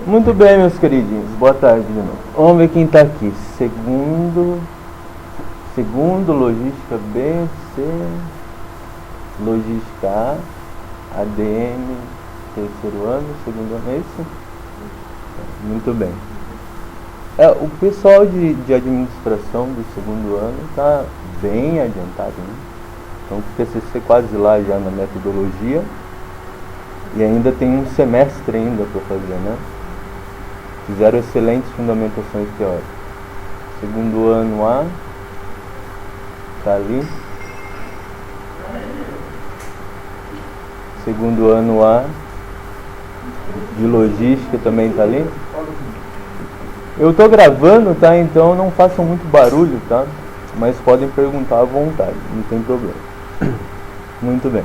Muito bem, meus queridinhos. Boa tarde de novo. Vamos ver quem está aqui. Segundo, logística B, C, logística A, ADM, terceiro ano, segundo ano, é isso? Muito bem. O pessoal de administração do segundo ano está bem adiantado, né? Então, o TCC quase lá já na metodologia. E ainda tem um semestre ainda para fazer, né? Fizeram excelentes fundamentações teóricas. Segundo ano A, tá ali. Segundo ano A, de logística também tá ali. Eu tô gravando, tá? Então não façam muito barulho, tá? Mas podem perguntar à vontade, não tem problema. Muito bem.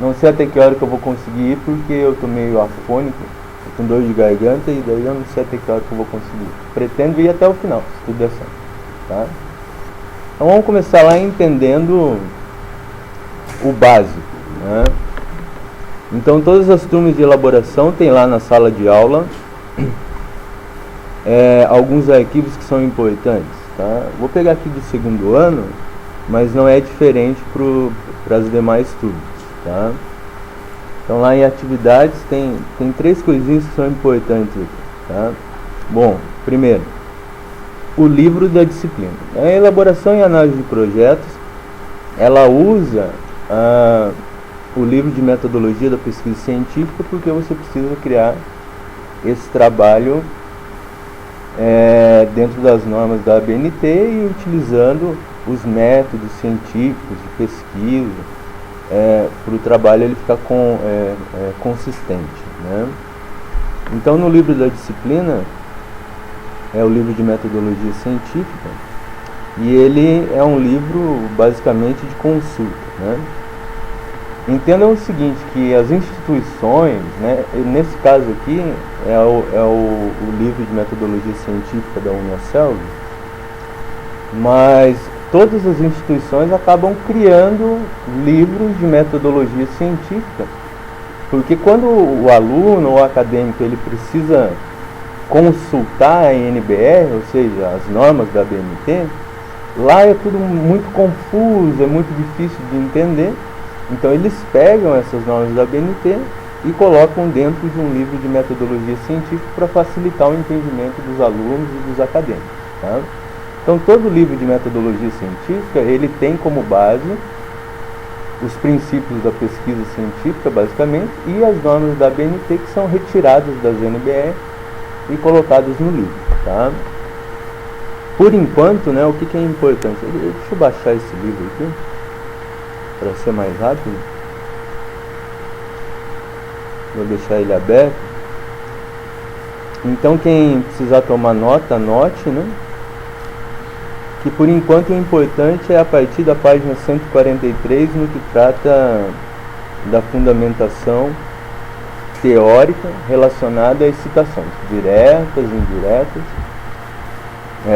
Não sei até que hora que eu vou conseguir ir, porque eu tô meio afônico, tô com dor de garganta, e daí eu não sei até que hora que eu vou conseguir. Pretendo ir até o final, se tudo der certo, tá? Então vamos começar lá entendendo o básico, né? Então todas as turmas de elaboração tem lá na sala de aula alguns arquivos que são importantes, tá? Vou pegar aqui do segundo ano, mas não é diferente para as demais turmas, tá? Então lá em atividades tem três coisinhas que são importantes aqui, tá? Bom, primeiro, o livro da disciplina. A elaboração e análise de projetos, ela usa o livro de metodologia da pesquisa científica, porque você precisa criar esse trabalho dentro das normas da ABNT e utilizando os métodos científicos de pesquisa para o trabalho ele ficar consistente, né? Então no livro da disciplina é o livro de metodologia científica e ele é um livro basicamente de consulta, né? Entendam o seguinte, que as instituições, né, nesse caso aqui é o livro de metodologia científica da Uniaselv, mas todas as instituições acabam criando livros de metodologia científica, porque quando o aluno ou o acadêmico ele precisa consultar a NBR, ou seja, as normas da ABNT, lá é tudo muito confuso, é muito difícil de entender. Então eles pegam essas normas da ABNT e colocam dentro de um livro de metodologia científica para facilitar o entendimento dos alunos e dos acadêmicos, tá? Então todo livro de metodologia científica ele tem como base os princípios da pesquisa científica basicamente e as normas da ABNT que são retiradas das NBR e colocadas no livro, tá? Por enquanto, né, o que é importante? Deixa eu baixar esse livro aqui para ser mais rápido. Vou deixar ele aberto. Então quem precisar tomar nota, anote, né? Que por enquanto o importante é a partir da página 143 no que trata da fundamentação teórica relacionada às citações diretas, indiretas,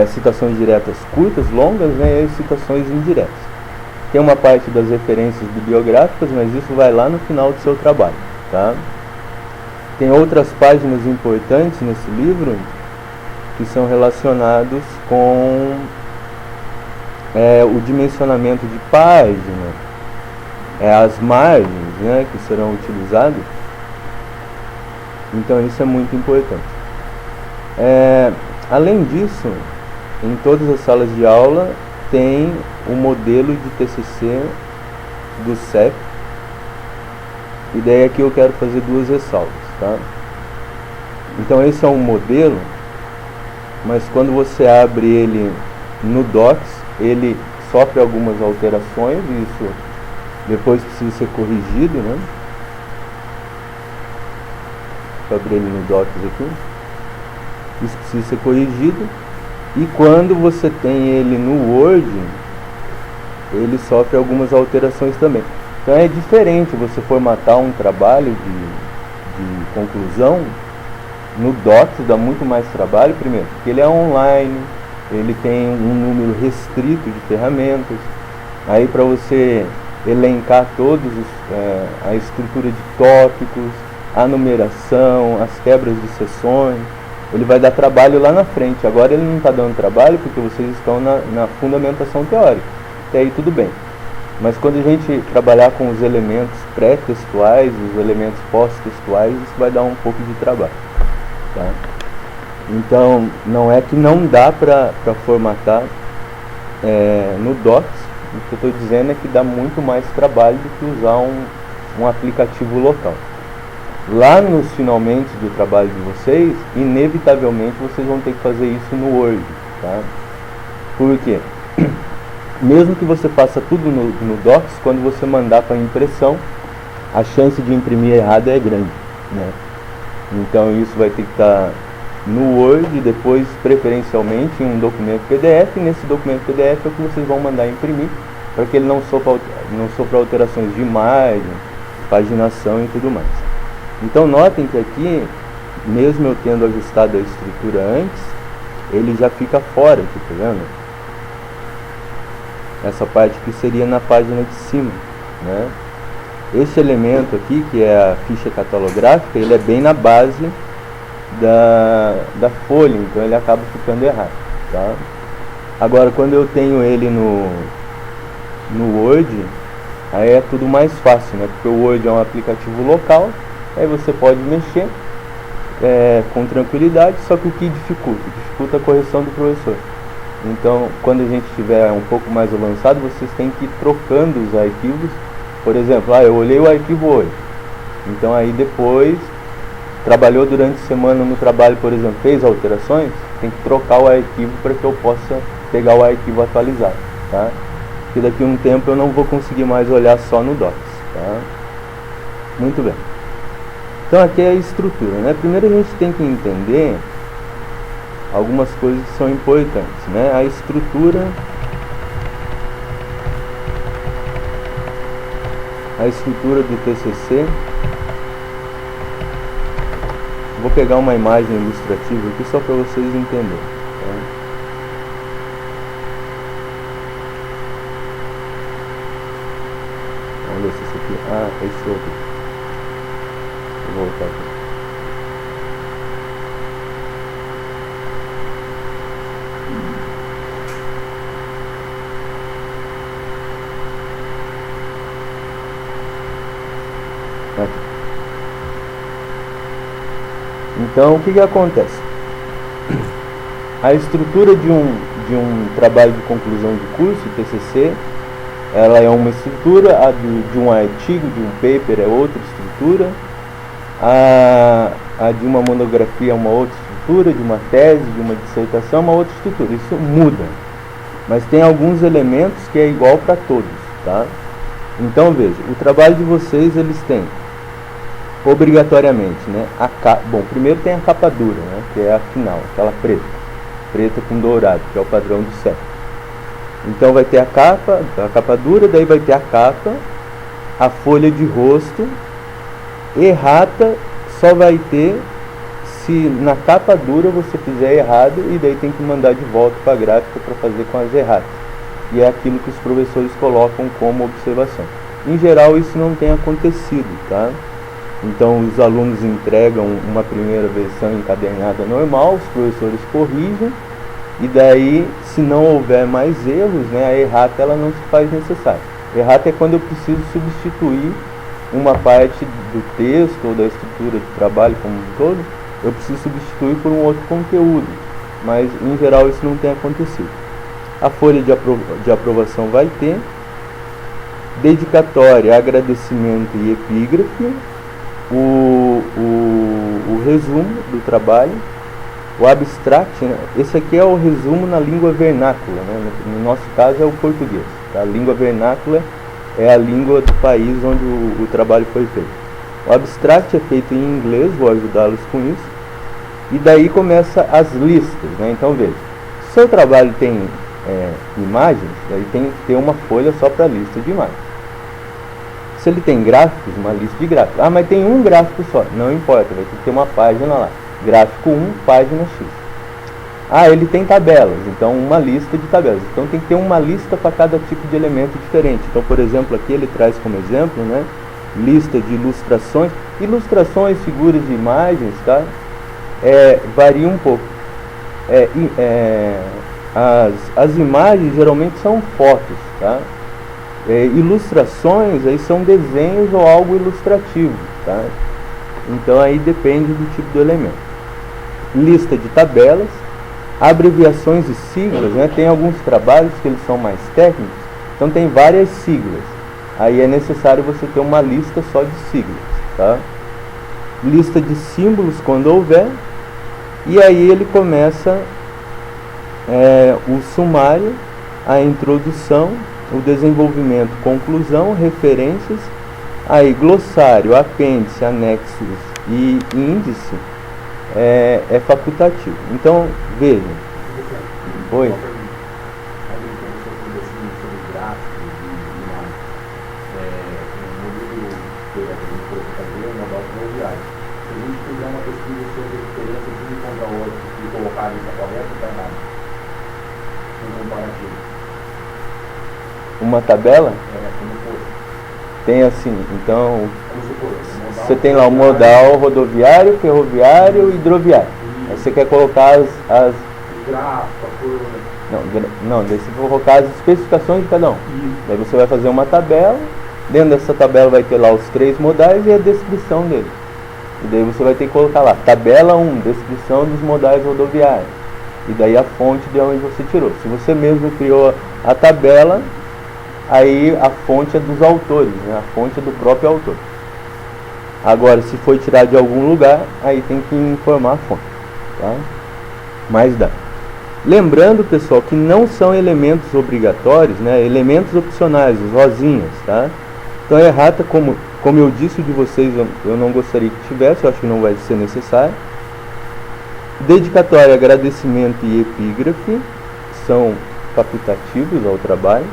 citações diretas curtas, longas, né, e as citações indiretas. Tem uma parte das referências bibliográficas, mas isso vai lá no final do seu trabalho, tá? Tem outras páginas importantes nesse livro que são relacionados com o dimensionamento de página, as margens, né, que serão utilizadas. Então isso é muito importante. Além disso, em todas as salas de aula tem o modelo de TCC do CEP, e daí aqui eu quero fazer duas ressalvas, tá? Então esse é um modelo, mas quando você abre ele no Docs, ele sofre algumas alterações, e isso depois precisa ser corrigido, né? Vou abrir ele no Docs aqui. Isso precisa ser corrigido. E quando você tem ele no Word, ele sofre algumas alterações também. Então é diferente você formatar um trabalho de conclusão no Docs, dá muito mais trabalho, primeiro, porque ele é online, ele tem um número restrito de ferramentas. Aí para você elencar todos a estrutura de tópicos, a numeração, as quebras de seções. Ele vai dar trabalho lá na frente. Agora ele não está dando trabalho porque vocês estão na fundamentação teórica. Até aí tudo bem. Mas quando a gente trabalhar com os elementos pré-textuais, os elementos pós-textuais, isso vai dar um pouco de trabalho. Tá? Então, não é que não dá para formatar no Docs. O que eu estou dizendo é que dá muito mais trabalho do que usar um aplicativo local. Lá nos finalmente do trabalho de vocês, inevitavelmente vocês vão ter que fazer isso no Word. Tá? Por quê? Mesmo que você faça tudo no Docs, quando você mandar para impressão, a chance de imprimir errado é grande, né? Então isso vai ter que estar no Word, depois preferencialmente em um documento PDF, e nesse documento PDF é o que vocês vão mandar imprimir, para que ele não sofra alterações de imagem, paginação e tudo mais. Então notem que aqui, mesmo eu tendo ajustado a estrutura antes, ele já fica fora aqui, tá vendo? Essa parte aqui seria na página de cima, né? Esse elemento aqui, que é a ficha catalográfica, ele é bem na base da folha, então ele acaba ficando errado, tá? Agora, quando eu tenho ele no Word, aí é tudo mais fácil, né? Porque o Word é um aplicativo local, aí você pode mexer com tranquilidade, só que o que dificulta a correção do professor. Então, quando a gente estiver um pouco mais avançado, vocês têm que ir trocando os arquivos. Por exemplo, eu olhei o arquivo hoje. Então, aí depois, trabalhou durante a semana no trabalho, por exemplo, fez alterações, tem que trocar o arquivo para que eu possa pegar o arquivo atualizado. Tá? Porque daqui a um tempo eu não vou conseguir mais olhar só no Docs. Tá? Muito bem. Então, aqui é a estrutura, né? Primeiro a gente tem que entender algumas coisas que são importantes, né? A estrutura do TCC. Vou pegar uma imagem ilustrativa aqui só para vocês entenderem. Tá? Vamos ver se esse aqui... esse outro. Vou voltar aqui. Então, o que acontece? A estrutura de um trabalho de conclusão de curso, TCC, ela é uma estrutura, a de um artigo, de um paper é outra estrutura, a de uma monografia é uma outra estrutura, de uma tese, de uma dissertação é uma outra estrutura. Isso muda, mas tem alguns elementos que é igual para todos, tá? Então, veja, o trabalho de vocês, eles têm obrigatoriamente, né? Bom, primeiro tem a capa dura, né? Que é a final, aquela preta com dourado, que é o padrão do CEP. Então vai ter a capa dura, daí vai ter a capa, a folha de rosto, errata só vai ter se na capa dura você fizer errado, e daí tem que mandar de volta para a gráfica para fazer com as erratas. E é aquilo que os professores colocam como observação. Em geral isso não tem acontecido, tá? Então os alunos entregam uma primeira versão encadernada normal, os professores corrigem, e daí, se não houver mais erros, né, a errata ela não se faz necessária. Errata é quando eu preciso substituir uma parte do texto ou da estrutura do trabalho como um todo, eu preciso substituir por um outro conteúdo, mas em geral isso não tem acontecido. A folha de aprovação vai ter, dedicatória, agradecimento e epígrafe, o resumo do trabalho, o abstract, né? Esse aqui é o resumo na língua vernácula, né? No nosso caso é o português. Tá? A língua vernácula é a língua do país onde o trabalho foi feito. O abstract é feito em inglês, vou ajudá-los com isso. E daí começa as listas, né? Então veja, se o seu trabalho tem imagens, daí tem que ter uma folha só para lista de imagens. Se ele tem gráficos, uma lista de gráficos. Mas tem um gráfico só, não importa, vai ter que ter uma página lá. Gráfico 1, página X. Ele tem tabelas, então uma lista de tabelas. Então tem que ter uma lista para cada tipo de elemento diferente. Então, por exemplo, aqui ele traz como exemplo, né, lista de ilustrações, figuras de imagens, tá? Varia um pouco. As imagens geralmente são fotos, tá? Ilustrações aí são desenhos ou algo ilustrativo, tá? Então aí depende do tipo do elemento. Lista de tabelas, abreviações e siglas, né? Tem alguns trabalhos que eles são mais técnicos, então tem várias siglas. Aí é necessário você ter uma lista só de siglas, tá? Lista de símbolos quando houver, e aí ele começa o sumário, a introdução, o desenvolvimento, conclusão, referências, aí glossário, apêndice, anexos e índice é facultativo. Então, veja. Oi. Uma tabela? Tem assim, então você tem lá o modal rodoviário, ferroviário e hidroviário. Aí você quer colocar as não, daí você vai colocar as especificações de cada um. Daí você vai fazer uma tabela, dentro dessa tabela vai ter lá os 3 modais e a descrição deles. E daí você vai ter que colocar lá, tabela 1, descrição dos modais rodoviários. E daí a fonte de onde você tirou. Se você mesmo criou a tabela, aí a fonte é dos autores, né? A fonte é do próprio autor. Agora, se foi tirado de algum lugar, aí tem que informar a fonte, tá? Mais dá. Lembrando, pessoal, que não são elementos obrigatórios, né? Elementos opcionais, os rosinhas, tá? Então, a errata, como eu disse de vocês, eu não gostaria que tivesse, eu acho que não vai ser necessário. Dedicatória, agradecimento e epígrafe são facultativos ao trabalho.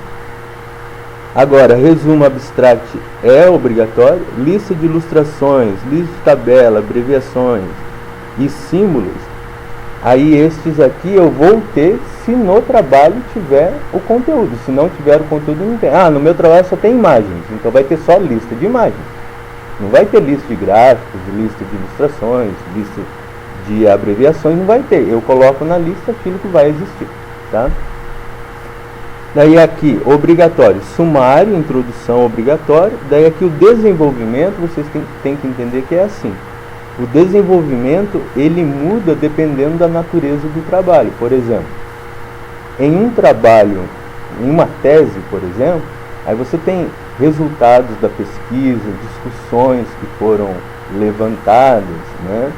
Agora, resumo abstract é obrigatório. Lista de ilustrações, lista de tabela, abreviações e símbolos. Aí estes aqui eu vou ter se no trabalho tiver o conteúdo. Se não tiver o conteúdo, não tem. No meu trabalho só tem imagens, então vai ter só lista de imagens. Não vai ter lista de gráficos, lista de ilustrações, lista de abreviações, não vai ter. Eu coloco na lista aquilo que vai existir, tá? Daí aqui, obrigatório, sumário, introdução obrigatório. Daí aqui o desenvolvimento, vocês têm que entender que é assim. O desenvolvimento, ele muda dependendo da natureza do trabalho. Por exemplo, em um trabalho, em uma tese, por exemplo, aí você tem resultados da pesquisa, discussões que foram levantadas, né?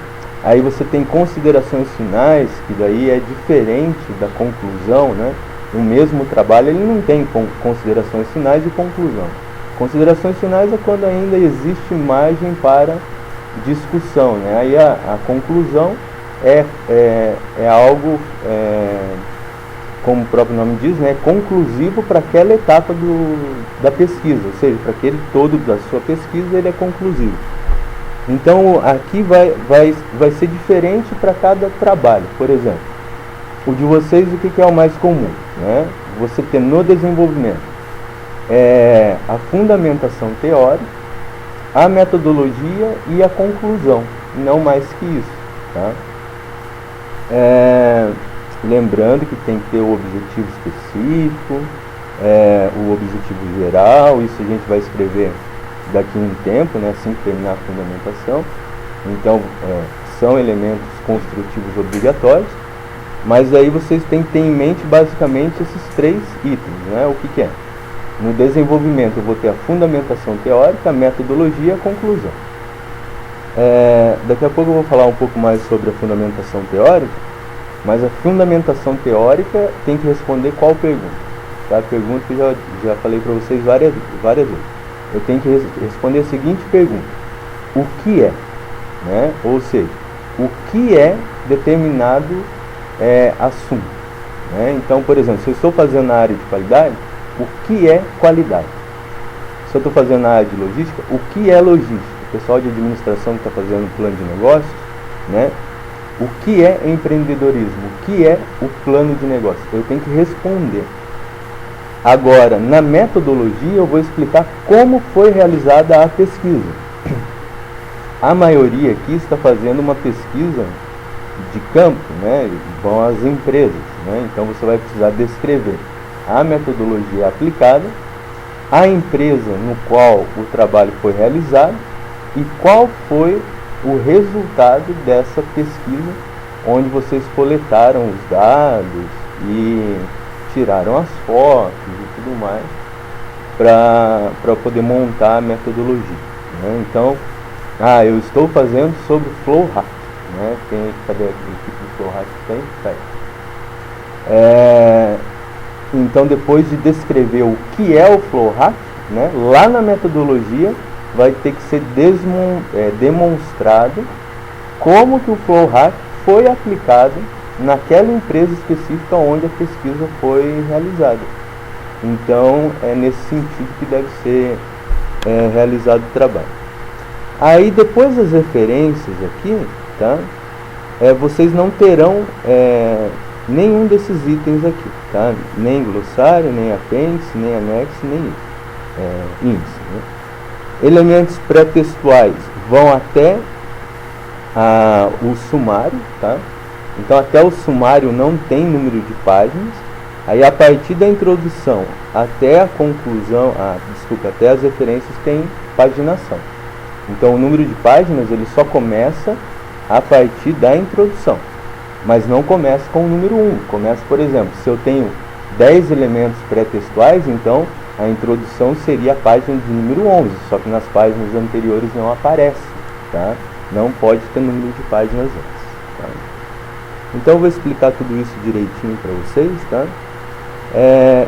Aí você tem considerações finais, que daí é diferente da conclusão, né? O mesmo trabalho, ele não tem considerações finais e conclusão. Considerações finais é quando ainda existe margem para discussão, né? Aí a conclusão é algo, como o próprio nome diz, né? Conclusivo para aquela etapa da pesquisa, ou seja, para aquele todo da sua pesquisa ele é conclusivo. Então aqui vai ser diferente para cada trabalho. Por exemplo, o de vocês, o que é o mais comum, né? Você ter no desenvolvimento a fundamentação teórica, a metodologia e a conclusão, não mais que isso, tá? Lembrando que tem que ter o objetivo específico, o objetivo geral, isso a gente vai escrever daqui a um tempo, né, assim que terminar a fundamentação. Então, são elementos construtivos obrigatórios, mas aí vocês têm que ter em mente basicamente esses 3 itens, né? O que é? No desenvolvimento eu vou ter a fundamentação teórica, a metodologia e a conclusão. Daqui a pouco eu vou falar um pouco mais sobre a fundamentação teórica, mas a fundamentação teórica tem que responder qual pergunta? Tá? A pergunta que eu já falei para vocês várias vezes. Eu tenho que responder a seguinte pergunta: o que é? Né? Ou seja, o que é determinado assunto? Né? Então, por exemplo, se eu estou fazendo na área de qualidade, o que é qualidade? Se eu estou fazendo na área de logística, o que é logística? O pessoal de administração que está fazendo plano de negócios, né? O que é empreendedorismo? O que é o plano de negócio? Eu tenho que responder. Agora, na metodologia, eu vou explicar como foi realizada a pesquisa. A maioria aqui está fazendo uma pesquisa de campo, né? Vão às empresas, né? Então você vai precisar descrever a metodologia aplicada, a empresa no qual o trabalho foi realizado e qual foi o resultado dessa pesquisa, onde vocês coletaram os dados e tiraram as fotos e tudo mais para poder montar a metodologia, né? Então, eu estou fazendo sobre Flow Hack, né? Cadê a equipe do Flow Hack? Tem? Então, depois de descrever o que é o Flow Hack, né, lá na metodologia vai ter que ser demonstrado como que o Flow Hack foi aplicado naquela empresa específica onde a pesquisa foi realizada. Então, é nesse sentido que deve ser realizado o trabalho. Aí, depois das referências aqui, tá? Vocês não terão nenhum desses itens aqui, tá? Nem glossário, nem apêndice, nem anexo, nem índice, né? Elementos pré-textuais vão até o sumário, tá? Então, até o sumário não tem número de páginas. Aí, a partir da introdução até a conclusão, até as referências tem paginação. Então, o número de páginas ele só começa a partir da introdução, mas não começa com o número 1. Começa, por exemplo, se eu tenho 10 elementos pré-textuais, então a introdução seria a página de número 11, só que nas páginas anteriores não aparece, tá? Não pode ter número de páginas antes, tá? Então eu vou explicar tudo isso direitinho para vocês, tá?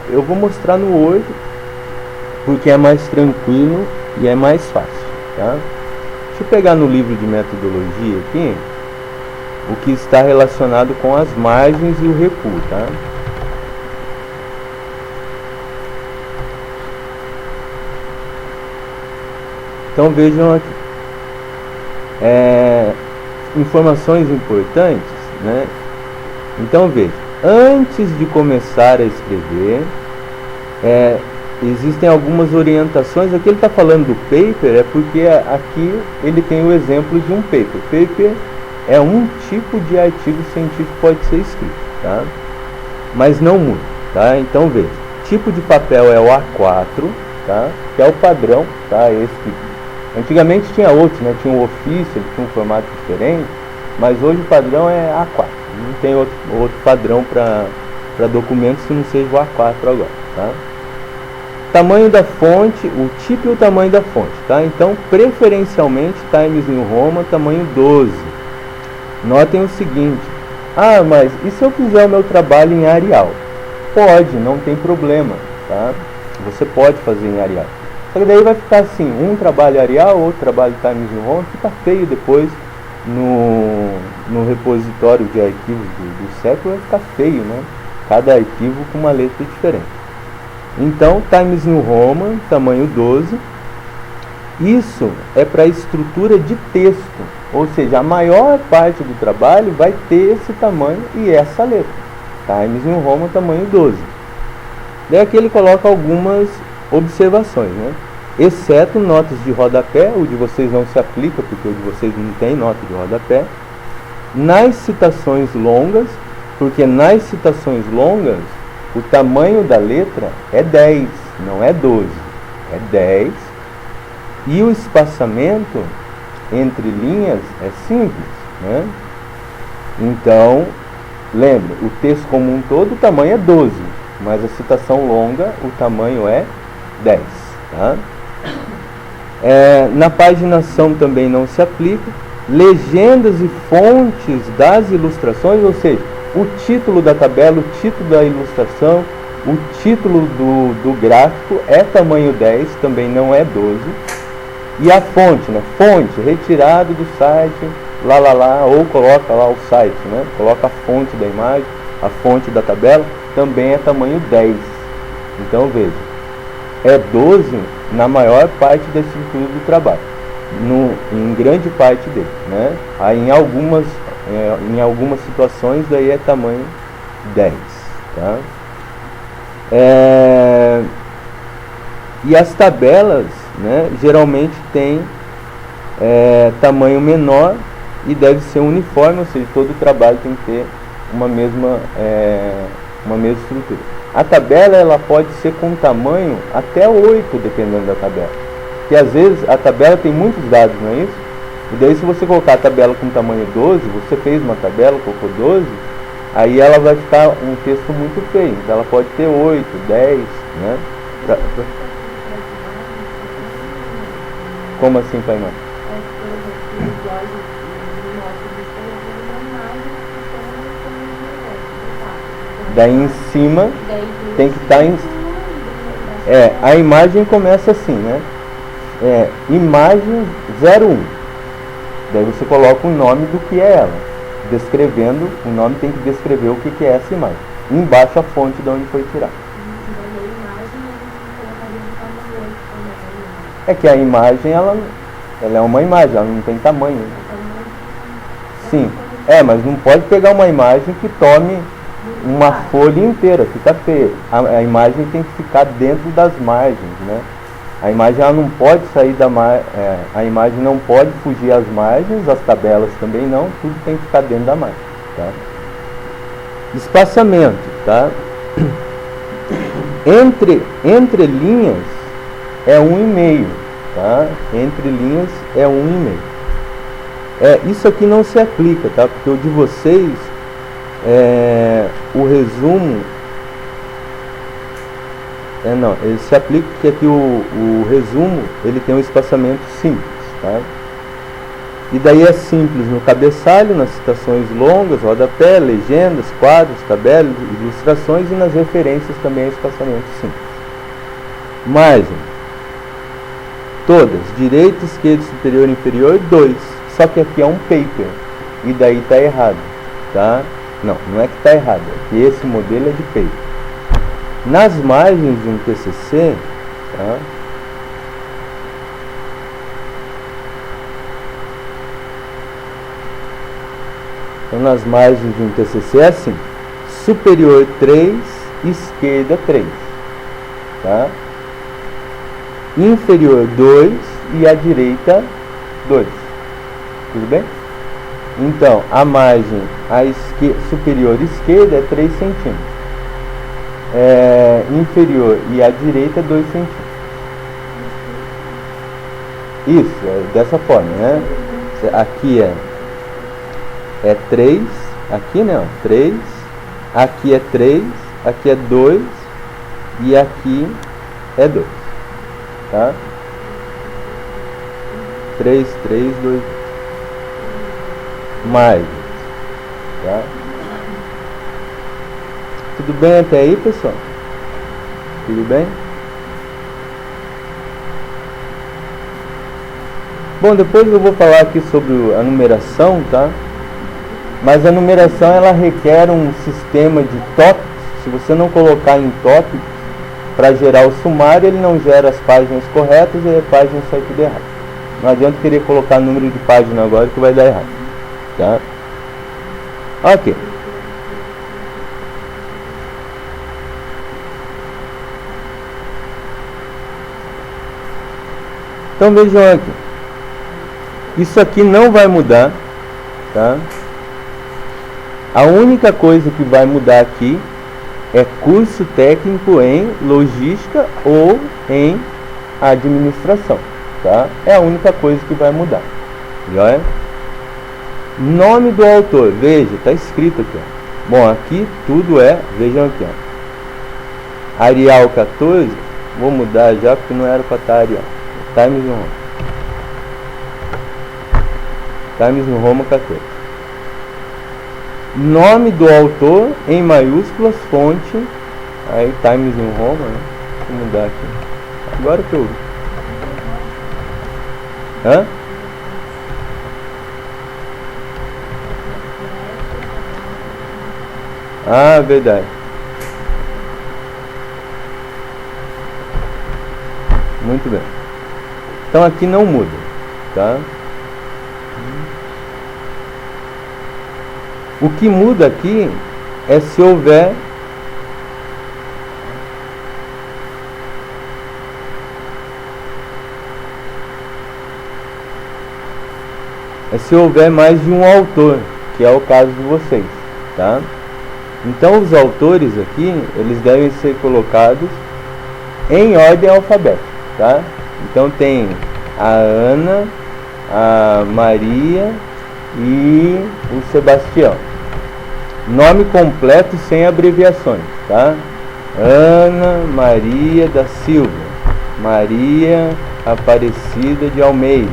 Eu vou mostrar no Word, porque é mais tranquilo e é mais fácil, tá? Deixa eu pegar no livro de metodologia aqui o que está relacionado com as margens e o recuo, tá? Então vejam aqui, informações importantes, né? Então veja, antes de começar a escrever, existem algumas orientações. Aqui ele está falando do paper, é porque aqui ele tem o exemplo de um paper. Paper é um tipo de artigo científico que pode ser escrito, tá? Mas não muito, tá? Então veja, tipo de papel é o A4, tá? Que é o padrão, tá? Antigamente tinha outros, né? Tinha o ofício, ele tinha um formato diferente, mas hoje o padrão é A4. Não tem outro padrão para documentos que não seja o A4 agora, tá? Tamanho da fonte, o tipo e o tamanho da fonte, tá? Então, preferencialmente, Times New Roman, tamanho 12. Notem o seguinte, mas e se eu fizer o meu trabalho em Arial? Pode, não tem problema, tá? Você pode fazer em Arial. Só que daí vai ficar assim, um trabalho Arial, outro trabalho Times New Roman, fica feio depois no repositório de arquivos do século, vai ficar feio, né? Cada arquivo com uma letra diferente. Então, Times New Roman, tamanho 12. Isso é para estrutura de texto, ou seja, a maior parte do trabalho vai ter esse tamanho e essa letra. Times New Roman, tamanho 12. Daí aqui ele coloca algumas observações, né? Exceto notas de rodapé, o de vocês não se aplica, porque o de vocês não tem nota de rodapé. Nas citações longas, porque nas citações longas, o tamanho da letra é 10, não é 12, é 10. E o espaçamento entre linhas é simples, né? Então, lembre, o texto como um todo, o tamanho é 12, mas a citação longa, o tamanho é 10, tá? Na paginação também não se aplica. Legendas e fontes das ilustrações, ou seja, o título da tabela, o título da ilustração, o título do gráfico é tamanho 10, também não é 12. E a fonte, né? Fonte, retirado do site, ou coloca lá o site, né? Coloca a fonte da imagem, a fonte da tabela, também é tamanho 10. Então veja, é 12 na maior parte da estrutura do trabalho, em grande parte dele, né? Aí em algumas situações daí é tamanho 10, tá? E as tabelas, né, geralmente têm tamanho menor e deve ser uniforme, ou seja, todo o trabalho tem que ter uma mesma estrutura. A tabela ela pode ser com tamanho até 8, dependendo da tabela. Porque às vezes a tabela tem muitos dados, não é isso? E daí se você colocar a tabela com tamanho 12, você fez uma tabela, colocou 12, aí ela vai ficar um texto muito feio. Então ela pode ter 8, 10, né? Como assim, pai, mãe? Daí em cima tem que estar em... a imagem começa assim, né? Imagem 01. Daí você coloca o nome do que é ela. Descrevendo, o nome tem que descrever o que é essa imagem. Embaixo a fonte de onde foi tirada. É que a imagem, ela é uma imagem, ela não tem tamanho. Sim, mas não pode pegar uma imagem que tome uma folha inteira, fica feia. A imagem tem que ficar dentro das margens, né? A imagem ela não pode sair a imagem não pode fugir às margens, as tabelas também não, tudo tem que ficar dentro da margem, tá? Espaçamento, tá? Entre linhas é 1,5, tá? Entre linhas é 1,5. Isso aqui não se aplica, tá? Porque o de vocês, o resumo, ele se aplica porque aqui o resumo, ele tem um espaçamento simples, tá? E daí é simples no cabeçalho, nas citações longas, rodapé, legendas, quadros, tabelas, ilustrações, e nas referências também é espaçamento simples. Margem, todas, direita, esquerda, superior, inferior, 2. Só que aqui é um paper, e daí está errado, tá? Não é que está errado, é que esse modelo é de paper. Nas margens de um TCC, tá? Então, nas margens de um TCC é assim: superior 3, esquerda 3, tá? Inferior 2 e a direita 2. Tudo bem? Então, a margem superior esquerda é 3 centímetros. Inferior e a direita 2 centímetros. Isso, dessa forma, né? Aqui é 3, aqui não, 3, aqui é 3, aqui é 2 e aqui é 2, tá? 3, 3, 2, mais, tá? Tudo bem até aí, pessoal? Tudo bem? Bom, depois eu vou falar aqui sobre a numeração, tá? Mas a numeração, ela requer um sistema de tópicos. Se você não colocar em tópicos, para gerar o sumário, ele não gera as páginas corretas e a página sai tudo errado. Não adianta querer colocar número de página agora que vai dar errado, tá? Ok. Então vejam aqui. Isso aqui não vai mudar, tá? A única coisa que vai mudar aqui é curso técnico em logística ou em administração, tá? É a única coisa que vai mudar. Já é? Nome do autor, veja, está escrito aqui, ó. Bom, aqui tudo vejam aqui, ó. Arial 14, vou mudar já porque não era para estar Arial. Times New Roman. Times New Roman 14. Nome do autor em maiúsculas, fonte, aí Times New Roman, né? Vou mudar aqui. Agora que eu... Hã? Ah, verdade. Muito bem. Então aqui não muda, tá? O que muda aqui é se houver é se houver mais de um autor, que é o caso de vocês, tá? Então os autores aqui, eles devem ser colocados em ordem alfabética, tá? Então tem a Ana, a Maria e o Sebastião. Nome completo sem abreviações, tá? Ana Maria da Silva, Maria Aparecida de Almeida,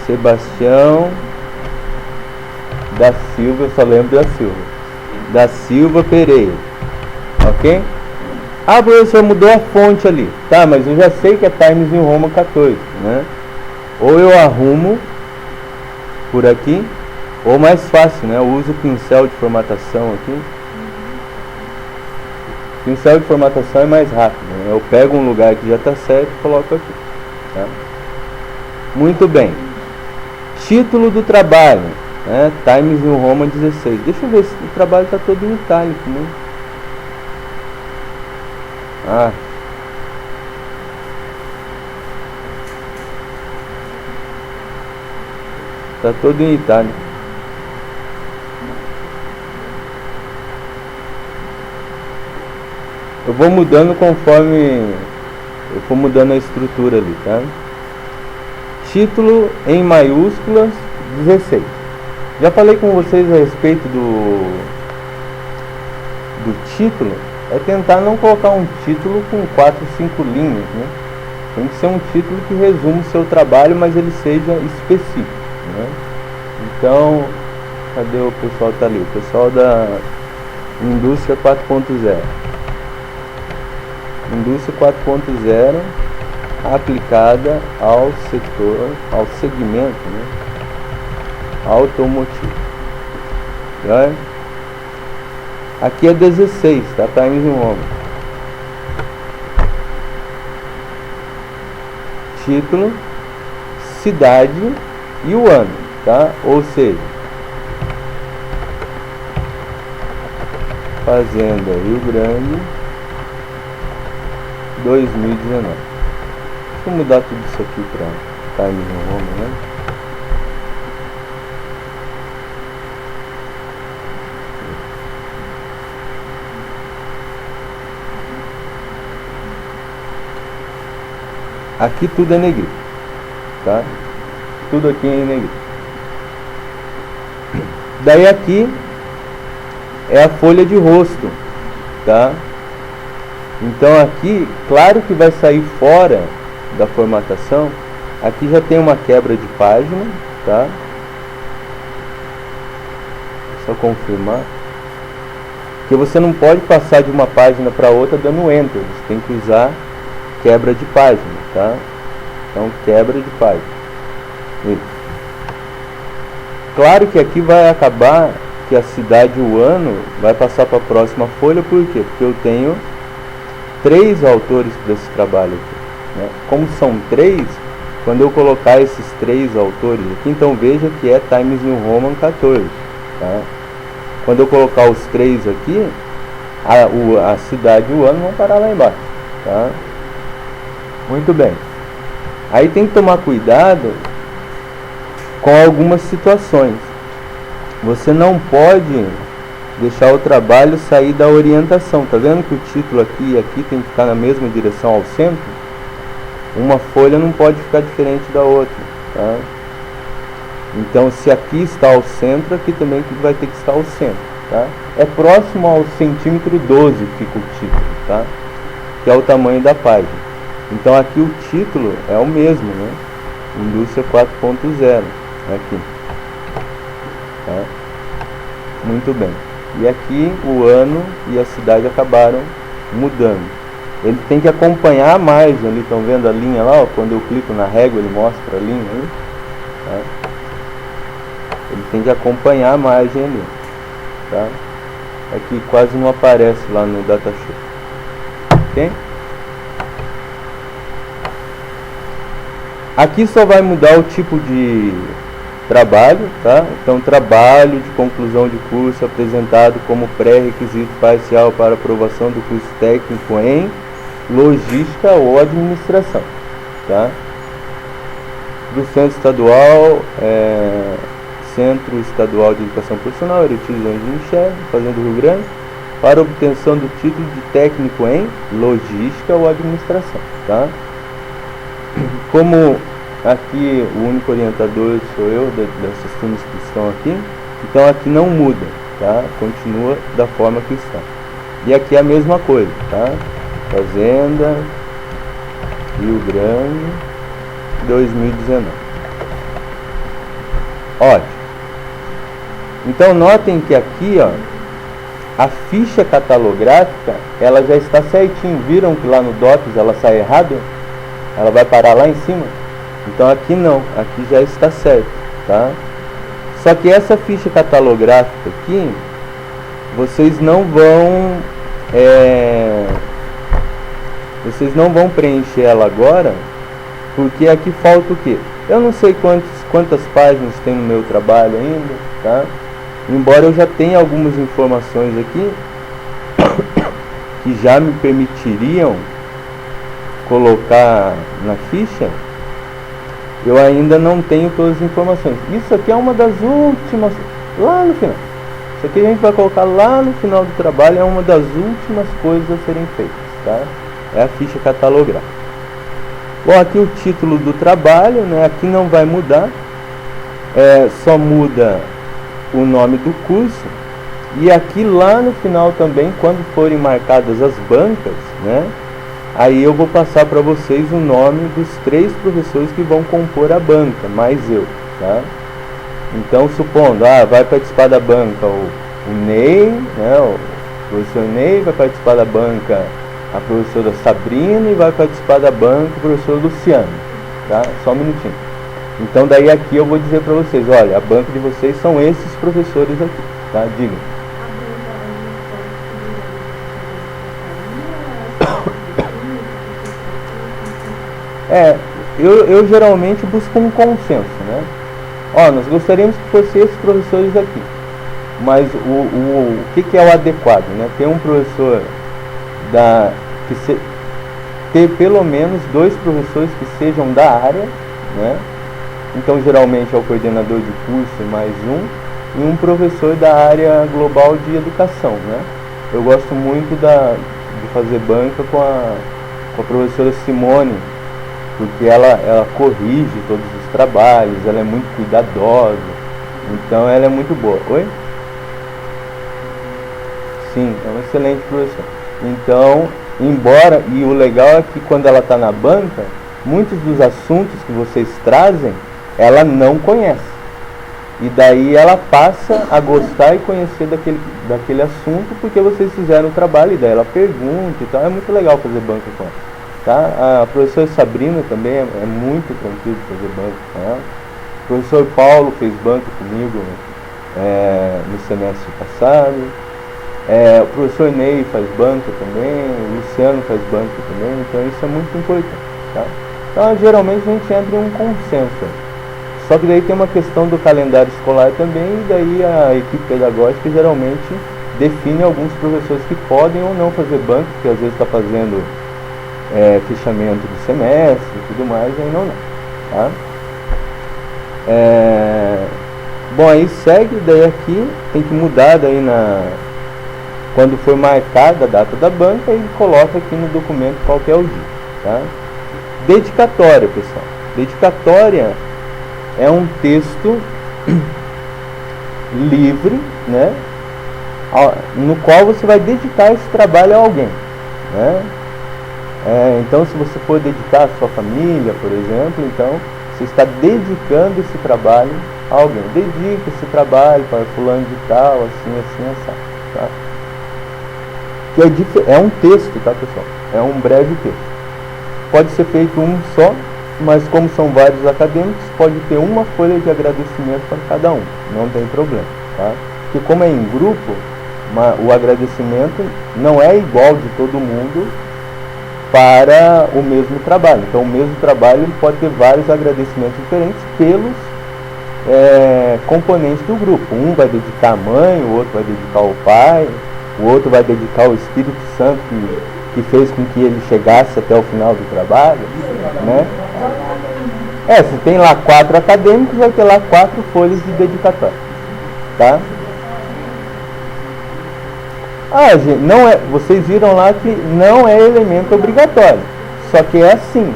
Sebastião da Silva, eu só lembro da Silva, da Silva Pereira, ok? Ah, professor, mudou a fonte ali, tá, mas eu já sei que é Times New Roman 14, né? Ou eu arrumo por aqui, ou mais fácil, né? Eu uso o pincel de formatação aqui. Pincel de formatação é mais rápido, né? Eu pego um lugar que já está certo e coloco aqui, tá? Muito bem. Título do trabalho, né? Times New Roman 16. Deixa eu ver se o trabalho está todo em itálico, né? Ah. Está todo em itálico. Eu vou mudando conforme eu for mudando a estrutura ali, tá? Título em maiúsculas 16. Já falei com vocês a respeito do título. É tentar não colocar um título com 4, 5 linhas, né? Tem que ser um título que resume o seu trabalho, mas ele seja específico, né? Então, cadê o pessoal que tá ali? O pessoal da Indústria 4.0. Indústria 4.0 aplicada ao setor, ao segmento, né, automotivo. Já? Aqui é 16, tá? Times New Roman. Título, cidade e o ano, tá? Ou seja, Fazenda Rio Grande 2019. Deixa eu mudar tudo isso aqui para Times New Roman, né? Aqui tudo é negrito, tá? Tudo aqui é em negrito. Daí aqui é a folha de rosto, tá? Então aqui, claro que vai sair fora da formatação. Aqui já tem uma quebra de página, tá? Só confirmar. Porque você não pode passar de uma página para outra dando enter. Você tem que usar quebra de página, tá? Então quebra de página. Isso. Claro que aqui vai acabar que a cidade e o ano vai passar para a próxima folha. Por quê? Porque eu tenho 3 autores para esse trabalho aqui, né? Como são 3, quando eu colocar esses 3 autores aqui, então veja que é Times New Roman 14, tá? Quando eu colocar os 3 aqui, a cidade e o ano vão parar lá embaixo, tá? Muito bem. Aí tem que tomar cuidado com algumas situações. Você não pode deixar o trabalho sair da orientação. Tá vendo que o título aqui e aqui tem que ficar na mesma direção ao centro? Uma folha não pode ficar diferente da outra, tá? Então, se aqui está ao centro, aqui também vai ter que estar ao centro, tá? É próximo ao centímetro 12 fica o título, tá? Que é o tamanho da página. Então, aqui o título é o mesmo, né? Indústria 4.0, aqui, tá? Muito bem. E aqui o ano e a cidade acabaram mudando. Ele tem que acompanhar a margem ali, estão vendo a linha lá? Ó, quando eu clico na régua ele mostra a linha aí, tá? Ele tem que acompanhar a margem ali, tá? Aqui quase não aparece lá no datashow, ok? Aqui só vai mudar o tipo de trabalho, tá? Então, trabalho de conclusão de curso apresentado como pré-requisito parcial para aprovação do curso técnico em logística ou administração, tá? do Centro Estadual, Centro Estadual de Educação Profissional, Erechim de Michel, Fazenda do Rio Grande, para obtenção do título de técnico em logística ou administração, tá? Como aqui o único orientador sou eu, dessas turmas que estão aqui, então aqui não muda, tá? Continua da forma que está. E aqui é a mesma coisa, tá? Fazenda, Rio Grande, 2019. Ótimo. Então notem que aqui, ó, a ficha catalográfica, ela já está certinho. Viram que lá no DOPS ela sai errado? Ela vai parar lá em cima? Então aqui não, aqui já está certo, tá? Só que essa ficha catalográfica aqui, vocês não vão preencher ela agora, porque aqui falta o quê? Eu não sei quantas páginas tem no meu trabalho ainda, tá? Embora eu já tenha algumas informações aqui que já me permitiriam colocar na ficha, eu ainda não tenho todas as informações. Isso aqui é uma das últimas, lá no final. Isso aqui a gente vai colocar lá no final do trabalho, é uma das últimas coisas a serem feitas, tá? É a ficha catalográfica. Bom, aqui o título do trabalho, né? Aqui não vai mudar, só muda o nome do curso. E aqui lá no final também, quando forem marcadas as bancas, né? Aí eu vou passar para vocês o nome dos 3 professores que vão compor a banca, mais eu, tá? Então, supondo, vai participar da banca o Ney, né? O professor Ney, vai participar da banca a professora Sabrina e vai participar da banca o professor Luciano, tá? Só um minutinho. Então daí aqui eu vou dizer para vocês, olha, a banca de vocês são esses professores aqui, tá? Diga. Eu geralmente busco um consenso, né? Nós gostaríamos que fossem esses professores aqui, mas o que é o adequado, né? Ter um professor ter pelo menos 2 professores que sejam da área, né? Então geralmente é o coordenador de curso mais um, e um professor da área global de educação, né? Eu gosto muito de fazer banca com a professora Simone, porque ela corrige todos os trabalhos, ela é muito cuidadosa, então ela é muito boa. Oi? Sim, é uma excelente professora. Então, e o legal é que quando ela está na banca, muitos dos assuntos que vocês trazem, ela não conhece. E daí ela passa a gostar e conhecer daquele assunto, porque vocês fizeram o trabalho, e daí ela pergunta e tal. É muito legal fazer banca com ela. Tá? A professora Sabrina também é muito tranquilo de fazer banca com ela. O professor Paulo fez banca comigo no semestre passado. O professor Ney faz banca também, o Luciano faz banca também, então isso é muito importante, tá? Então geralmente a gente entra em um consenso. Só que daí tem uma questão do calendário escolar também, e daí a equipe pedagógica geralmente define alguns professores que podem ou não fazer banca, porque às vezes está fazendo fechamento do semestre e tudo mais, aí não, tá? Bom, aí segue, daí aqui tem que mudar daí quando for marcada a data da banca, ele coloca aqui no documento qual que é o dia, tá? Dedicatória, pessoal. Dedicatória é um texto livre, né? No qual você vai dedicar esse trabalho a alguém, né? Então, se você for dedicar a sua família, por exemplo, então você está dedicando esse trabalho a alguém. Dedica esse trabalho para fulano de tal, assim, tá? Que é um texto, tá, pessoal? É um breve texto. Pode ser feito um só, mas como são vários acadêmicos, pode ter uma folha de agradecimento para cada um. Não tem problema, tá? Porque como é em grupo, o agradecimento não é igual de todo mundo para o mesmo trabalho. Então o mesmo trabalho ele pode ter vários agradecimentos diferentes pelos componentes do grupo. Um vai dedicar a mãe, o outro vai dedicar ao pai, o outro vai dedicar ao Espírito Santo que fez com que ele chegasse até o final do trabalho, né? Se tem lá 4 acadêmicos, vai ter lá 4 folhas de dedicatória, tá? Gente, não é, vocês viram lá que não é elemento obrigatório, só que é assim.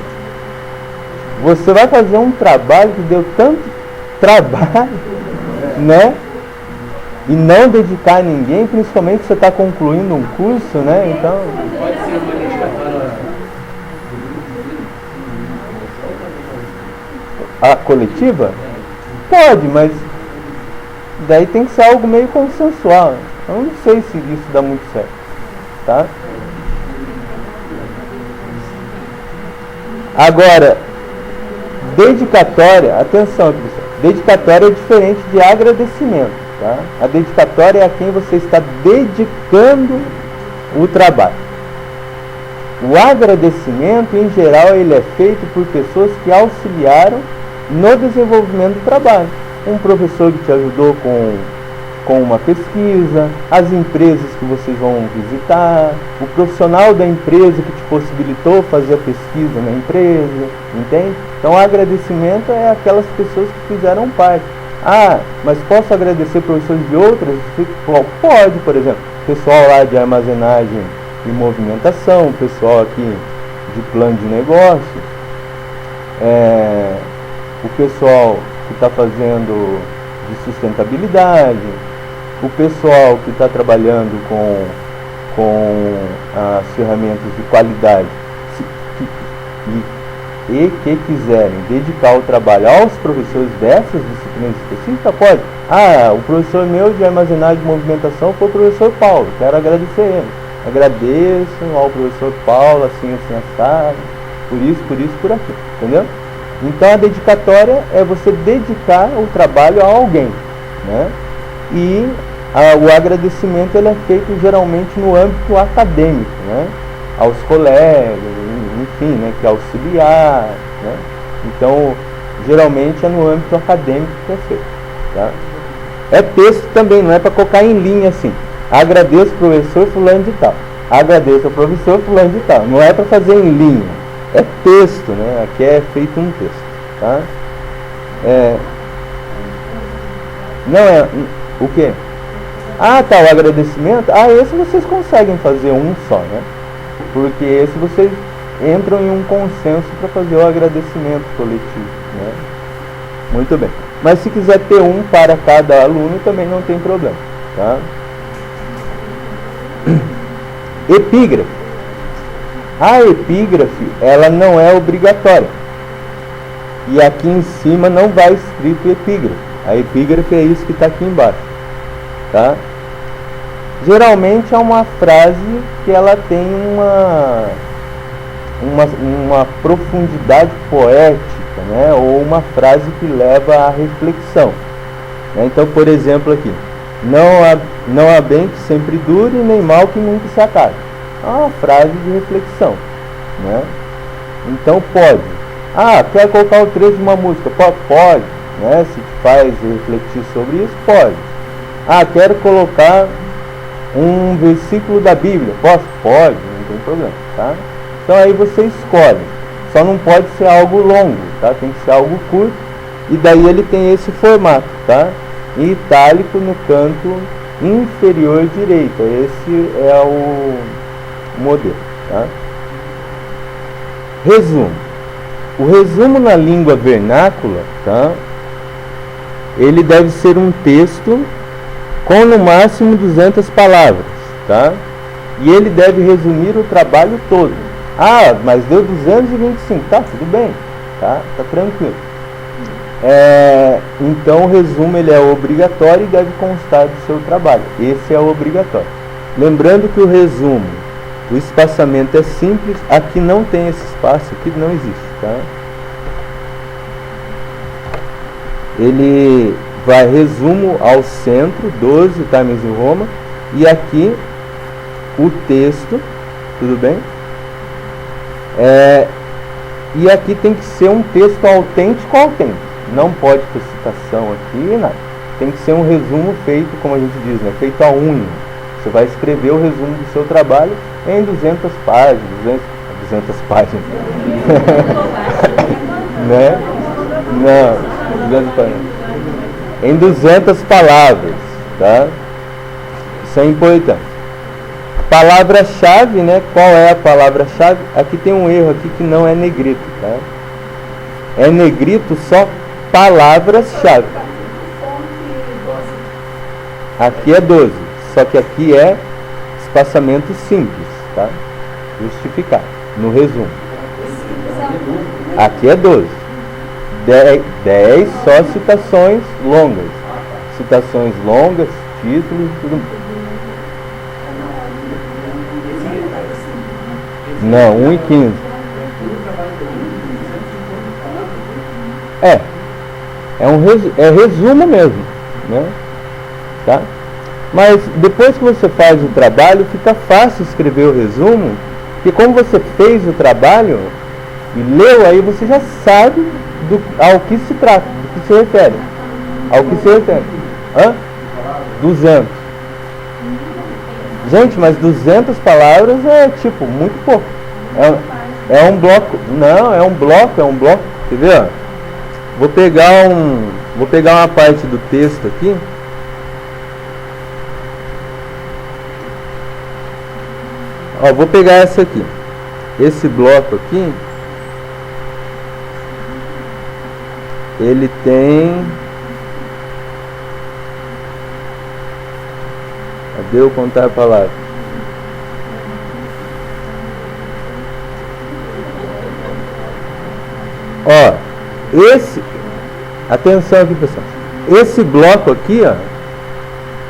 Você vai fazer um trabalho que deu tanto trabalho, né? E não dedicar a ninguém, principalmente se você está concluindo um curso, né? Então... Pode ser uma dedicatória... A coletiva? Pode, mas daí tem que ser algo meio consensual. Eu não sei se isso dá muito certo, tá? Agora, dedicatória, atenção pessoal, dedicatória é diferente de agradecimento, tá? A dedicatória é a quem você está dedicando o trabalho. O agradecimento, em geral, ele é feito por pessoas que auxiliaram no desenvolvimento do trabalho. Um professor que te ajudou com uma pesquisa, as empresas que vocês vão visitar, o profissional da empresa que te possibilitou fazer a pesquisa na empresa, entende? Então, agradecimento é aquelas pessoas que fizeram parte. Mas posso agradecer professores de outras? Pode, por exemplo, pessoal lá de armazenagem e movimentação, pessoal aqui de plano de negócio, o pessoal que está fazendo de sustentabilidade, o pessoal que está trabalhando com as ferramentas de qualidade e que quiserem dedicar o trabalho aos professores dessas disciplinas específicas, pode. O professor meu de armazenagem e movimentação foi o professor Paulo, quero agradecer ele. Agradeço ao professor Paulo, assim, assado, por aqui, entendeu? Então a dedicatória é você dedicar o trabalho a alguém, né? E o agradecimento ele é feito geralmente no âmbito acadêmico, né? Aos colegas, enfim, né? Que auxiliar, né? Então, geralmente é no âmbito acadêmico que é feito, tá? É texto também, não é para colocar em linha assim. Agradeço ao professor fulano de tal. Agradeço ao professor fulano de tal. Não é para fazer em linha. É texto, né? Aqui é feito um texto, tá? Não é... O quê? O agradecimento. Esse vocês conseguem fazer um só, né? Porque esse vocês entram em um consenso para fazer o agradecimento coletivo, né? Muito bem. Mas se quiser ter um para cada aluno, também não tem problema, tá? Epígrafe. A epígrafe, ela não é obrigatória. E aqui em cima não vai escrito epígrafe. A epígrafe é isso que está aqui embaixo, tá? Geralmente é uma frase que ela tem uma profundidade poética, né? Ou uma frase que leva à reflexão, né? Então, por exemplo, aqui: não há bem que sempre dure, nem mal que nunca se acabe. É uma frase de reflexão, né? Então pode. Quer colocar o trecho de uma música? Pode, né? Se te faz refletir sobre isso, pode. Quero colocar um versículo da Bíblia? Pode, não tem problema, tá? Então aí você escolhe. Só não pode ser algo longo, tá? Tem que ser algo curto. E daí ele tem esse formato, tá? Em itálico no canto inferior direito. Esse é o modelo, tá? Resumo. O resumo na língua vernácula, tá? Ele deve ser um texto com no máximo 200 palavras, tá? E ele deve resumir o trabalho todo. Mas deu 225, tá? Tudo bem, tá? Tá tranquilo. Então o resumo ele é obrigatório e deve constar do seu trabalho. Esse é o obrigatório. Lembrando que o resumo, o espaçamento é simples. Aqui não tem esse espaço, aqui não existe, tá? Ele vai resumo ao centro, 12 Times New Roman, e aqui o texto, tudo bem? E aqui tem que ser um texto autêntico. Não pode ter citação aqui, nada. Tem que ser um resumo feito, como a gente diz, né? Feito à unha. Você vai escrever o resumo do seu trabalho em 200 páginas, 200 páginas, né? Não, 200 palavras. Em 200 palavras, tá? Isso é importante. Palavra-chave, né? Qual é a palavra-chave? Aqui tem um erro aqui que não é negrito, tá? É negrito só palavras-chave. Aqui é 12, só que aqui é espaçamento simples, tá? Justificar, no resumo. Aqui é 12. 10 só citações longas. Citações longas, títulos e tudo mais. Não, 1 e 15. É resumo mesmo, né? Tá? Mas depois que você faz o trabalho, fica fácil escrever o resumo, porque como você fez o trabalho e leu, aí você já sabe ao que se trata, do que se refere. Ao que se refere. 200. Gente, mas 200 palavras é tipo, muito pouco. É um bloco. Não, é um bloco. Quer ver? Ó? Vou pegar uma parte do texto aqui. Ó, vou pegar essa aqui. Esse bloco aqui, ele tem... Cadê eu contar a palavra? Ó, atenção aqui, pessoal. Esse bloco aqui, ó,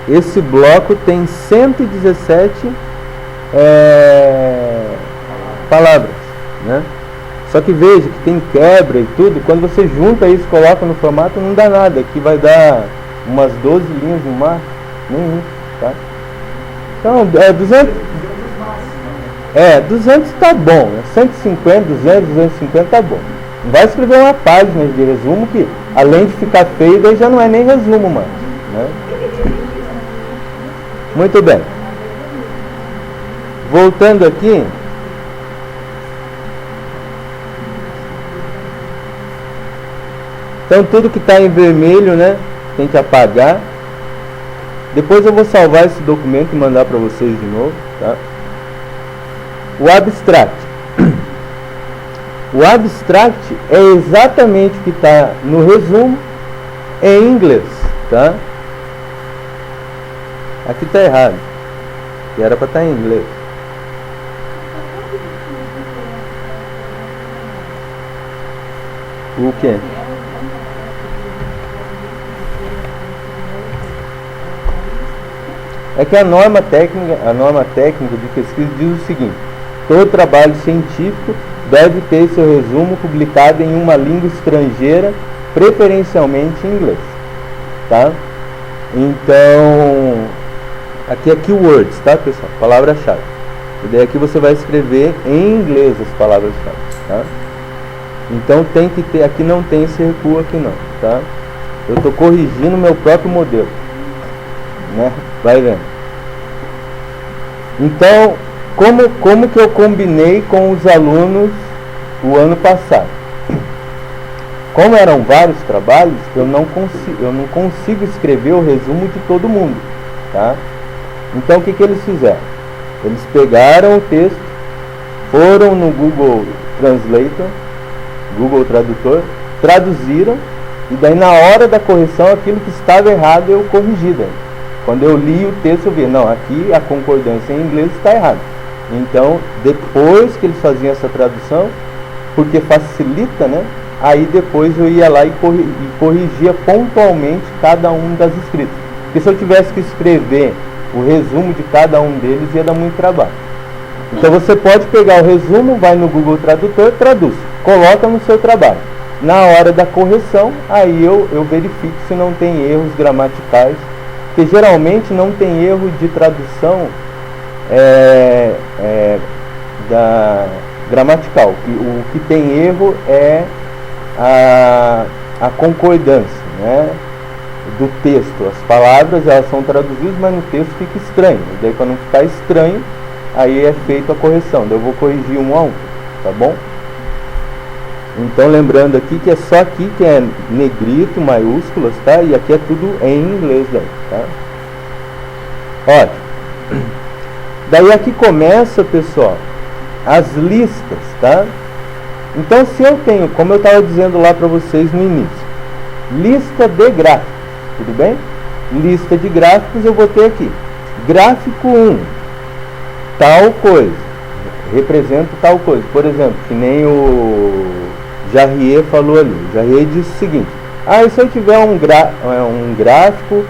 esse bloco tem 117 palavras, né? Só que veja que tem quebra e tudo. Quando você junta isso, coloca no formato, não dá nada. Aqui vai dar umas 12 linhas no máximo, nem isso, tá? Então, 200 tá bom, né? 150, 200, 250 tá bom. Não vai escrever uma página de resumo que, além de ficar feio, daí já não é nem resumo mais, né? Muito bem. Voltando aqui. Então tudo que está em vermelho, né, tem que apagar. Depois eu vou salvar esse documento e mandar para vocês de novo, tá? O abstract. O abstract é exatamente o que está no resumo em inglês, tá? Aqui está errado. E era para estar em inglês. O quê? É que a norma técnica de pesquisa diz o seguinte: todo trabalho científico deve ter seu resumo publicado em uma língua estrangeira, preferencialmente em inglês, tá? Então, aqui é keywords, tá, pessoal? Palavra-chave. E daí aqui você vai escrever em inglês as palavras-chave, tá? Então tem que ter, aqui não tem esse recuo aqui não, tá? Eu estou corrigindo meu próprio modelo, né? Vai vendo. Então, como que eu combinei com os alunos o ano passado? Como eram vários trabalhos, eu não consigo escrever o resumo de todo mundo, tá? Então o que eles fizeram? Eles pegaram o texto, foram no Google Translator, Google Tradutor, traduziram, e daí na hora da correção aquilo que estava errado eu corrigi daí. Quando eu li o texto eu vi, não, aqui a concordância em inglês está errada. Então depois que eles faziam essa tradução, porque facilita, né? Aí depois eu ia lá e corrigia pontualmente cada um das escritas. Porque se eu tivesse que escrever o resumo de cada um deles, ia dar muito trabalho. Então você pode pegar o resumo, vai no Google Tradutor, traduz, coloca no seu trabalho. Na hora da correção, aí eu verifico se não tem erros gramaticais, porque geralmente não tem erro de tradução gramatical. O que tem erro é a concordância, né, do texto. As palavras elas são traduzidas, mas no texto fica estranho. E daí, para não ficar estranho, aí é feita a correção. Daí eu vou corrigir um a um, tá bom? Então lembrando aqui que é só aqui que é negrito, maiúsculas, tá? E aqui é tudo em inglês daí, tá? Ótimo. Daí aqui começa, pessoal, as listas, tá? Então se eu tenho, como eu estava dizendo lá para vocês no início, lista de gráficos, tudo bem? Lista de gráficos eu vou ter aqui, gráfico 1, tal coisa, representa tal coisa. Por exemplo, que nem o Jarrier falou ali. O Jarrier disse o seguinte: e se eu tiver um gráfico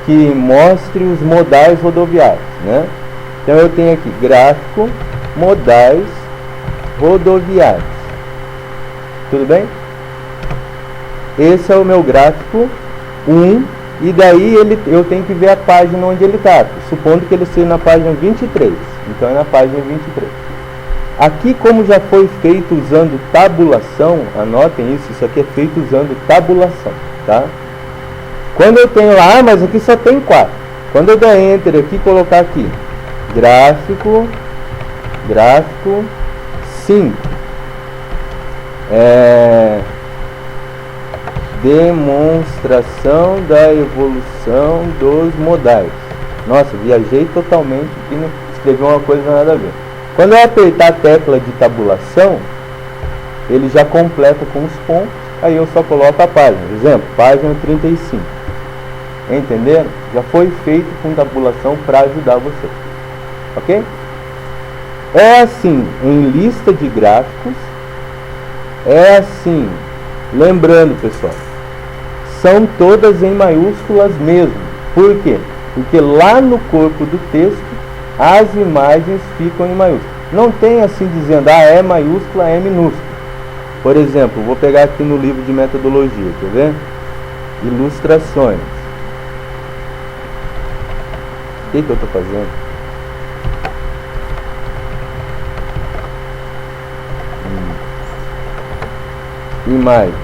que mostre os modais rodoviários, né? Então eu tenho aqui gráfico modais rodoviários, tudo bem? Esse é o meu gráfico 1, e daí eu tenho que ver a página onde ele está, supondo que ele seja na página 23, então é na página 23. Aqui, como já foi feito usando tabulação, anotem isso aqui é feito usando tabulação, tá? Quando eu tenho lá, mas aqui só tem 4. Quando eu der Enter aqui, colocar aqui, gráfico 5, demonstração da evolução dos modais. Nossa, viajei totalmente aqui, não escrevi uma coisa nada a ver. Quando eu apertar a tecla de tabulação, ele já completa com os pontos, aí eu só coloco a página. Exemplo, página 35. Entenderam? Já foi feito com tabulação para ajudar você. Ok? É assim em lista de gráficos. É assim, lembrando, pessoal, são todas em maiúsculas mesmo. Por quê? Porque lá no corpo do texto as imagens ficam em maiúsculas. Não tem assim dizendo, é maiúscula, é minúscula. Por exemplo, vou pegar aqui no livro de metodologia, quer ver? Ilustrações. O que eu estou fazendo? Imagens.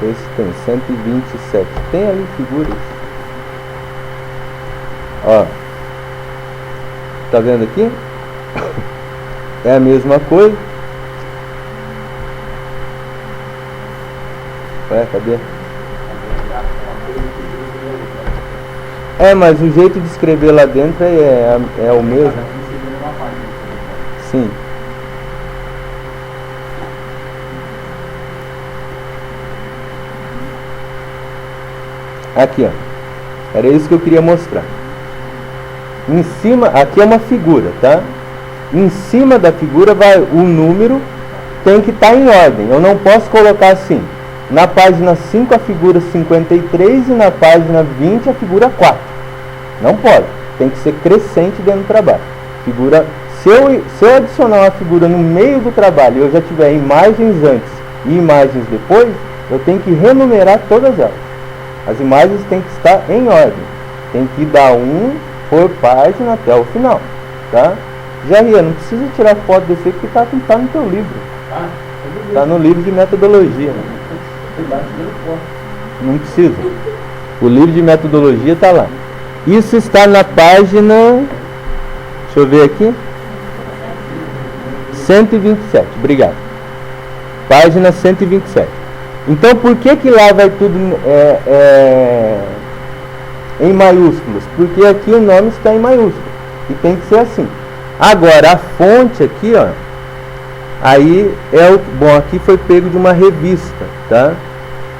Esse tem 127. Tem ali figuras. Ó. Tá vendo aqui? É a mesma coisa. Ué, cadê? Mas o jeito de escrever lá dentro é o mesmo. Sim. Aqui, ó. Era isso que eu queria mostrar. Em cima, aqui é uma figura, tá? Em cima da figura vai o número, tem que estar em ordem. Eu não posso colocar assim. Na página 5 a figura 53 e na página 20 a figura 4. Não pode. Tem que ser crescente dentro do trabalho. Figura, se eu adicionar uma figura no meio do trabalho e eu já tiver imagens antes e imagens depois, eu tenho que renumerar todas elas. As imagens têm que estar em ordem. Tem que dar um por página até o final. Tá? Jair, não precisa tirar foto desse porque está no teu livro. Está no livro de metodologia. Não precisa. O livro de metodologia está lá. Isso está na página, deixa eu ver aqui, 127, obrigado. Página 127. Então por que lá vai tudo em maiúsculos? Porque aqui o nome está em maiúsculos. E tem que ser assim. Agora a fonte aqui, ó, aí bom, aqui foi pego de uma revista, tá?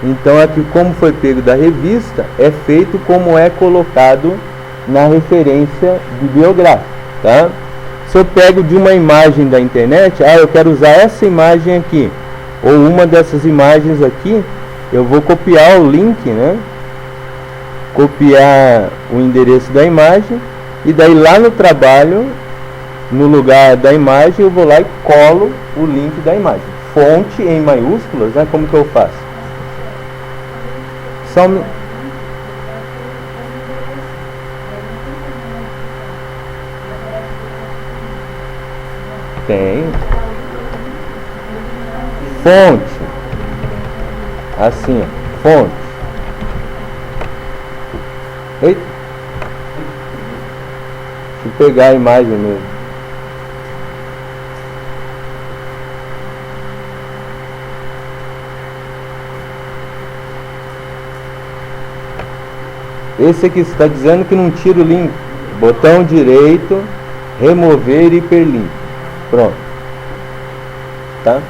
Então aqui, como foi pego da revista, é feito como é colocado na referência bibliográfica, tá? Se eu pego de uma imagem da internet, eu quero usar essa imagem aqui, ou uma dessas imagens aqui, eu vou copiar o link, né? Copiar o endereço da imagem, e daí lá no trabalho, no lugar da imagem, eu vou lá e colo o link da imagem. Fonte em maiúsculas, né? Como que eu faço? Tem fonte, assim, ó, fonte. Eita. Deixa eu pegar a imagem mesmo. Esse aqui está dizendo que não tira o link. Botão direito, remover hiperlink. Pronto. Tá?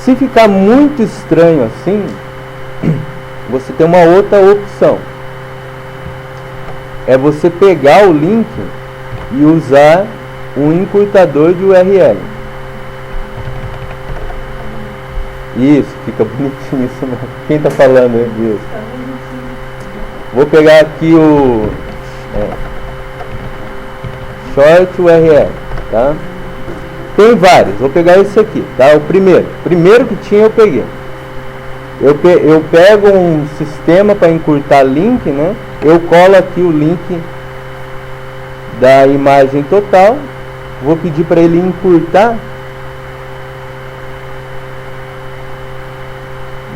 Se ficar muito estranho assim, você tem uma outra opção. É você pegar o link e usar um encurtador de URL. Isso, fica bonitinho isso mesmo. Quem está falando isso? Vou pegar aqui o short URL, tá? Tem vários, vou pegar esse aqui, tá? O primeiro que tinha eu peguei. Eu pego um sistema para encurtar link, né? Eu colo aqui o link da imagem total, vou pedir para ele encurtar,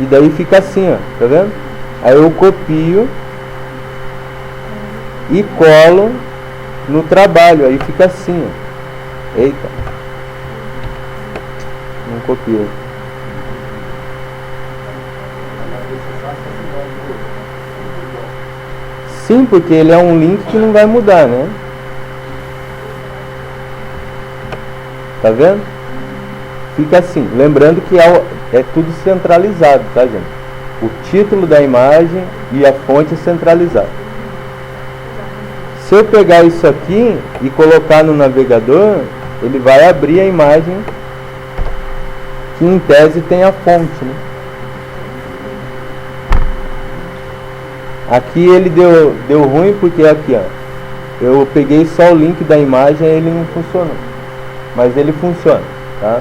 e daí fica assim, ó, tá vendo? Aí eu copio e colo no trabalho, aí fica assim, ó. Eita, não copiei. Sim, porque ele é um link que não vai mudar, né? Tá vendo? Fica assim, lembrando que é tudo centralizado, tá, gente? O título da imagem e a fonte é centralizado. Se eu pegar isso aqui e colocar no navegador, ele vai abrir a imagem que em tese tem a fonte, né? Aqui ele deu ruim porque aqui, ó, eu peguei só o link da imagem e ele não funcionou, mas ele funciona, tá?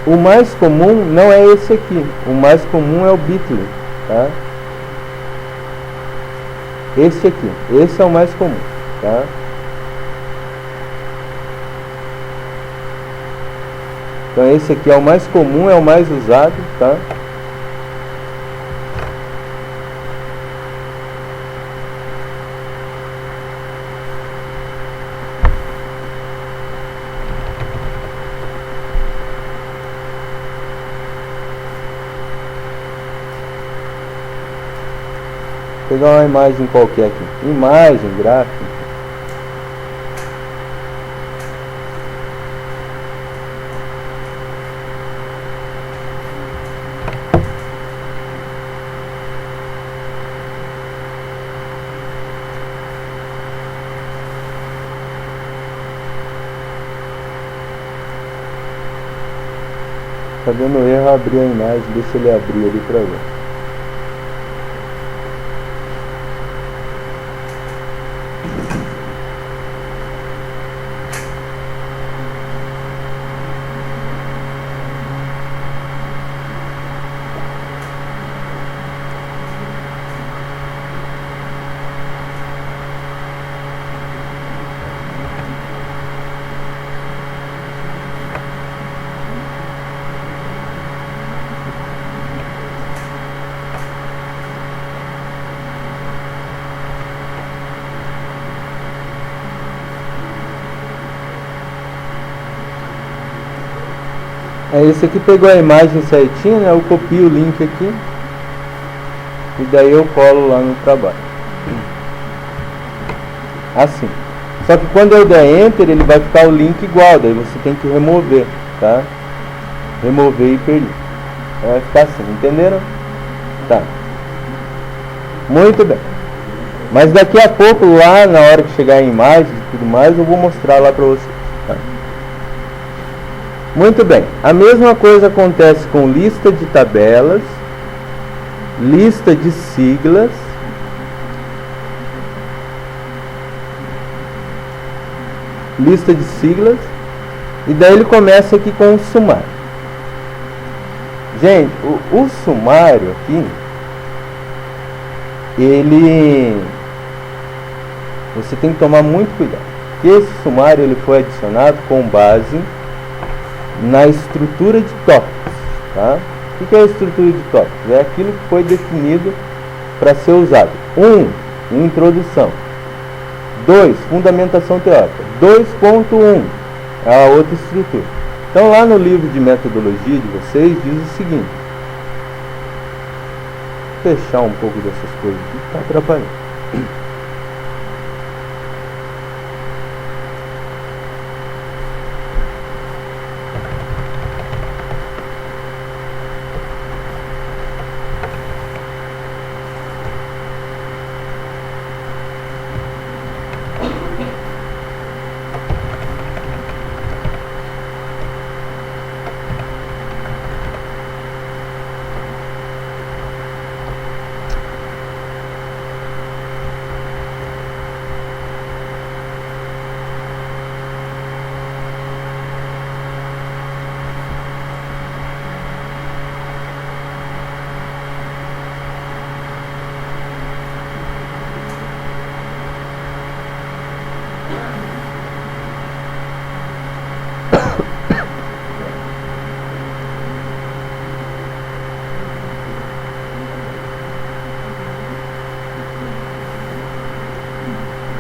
O mais comum não é esse aqui, o mais comum é o Bitly, tá? Esse aqui, esse é o mais comum, tá? Então esse aqui é o mais comum, é o mais usado, tá? Vou pegar uma imagem qualquer aqui. Imagem, gráfico. Tá dando erro abrir a imagem, deixa ele abrir ali pra ver. Esse aqui pegou a imagem certinha, né? Eu copio o link aqui e daí eu colo lá no trabalho, assim. Só que quando eu der Enter, ele vai ficar o link igual, daí você tem que remover, tá? Remover hiperlink. Vai ficar assim, entenderam? Tá. Muito bem. Mas daqui a pouco, lá na hora que chegar a imagem e tudo mais, eu vou mostrar lá pra vocês, tá? Muito bem, a mesma coisa acontece com lista de tabelas, lista de siglas, e daí ele começa aqui com o sumário. Gente, o sumário aqui, você tem que tomar muito cuidado, porque esse sumário ele foi adicionado com base na estrutura de tópicos, tá? O que é a estrutura de tópicos? É aquilo que foi definido para ser usado. Introdução. 2. Fundamentação teórica. 2.1 é a outra estrutura. Então lá no livro de metodologia de vocês diz o seguinte. Vou fechar um pouco dessas coisas aqui que está atrapalhando.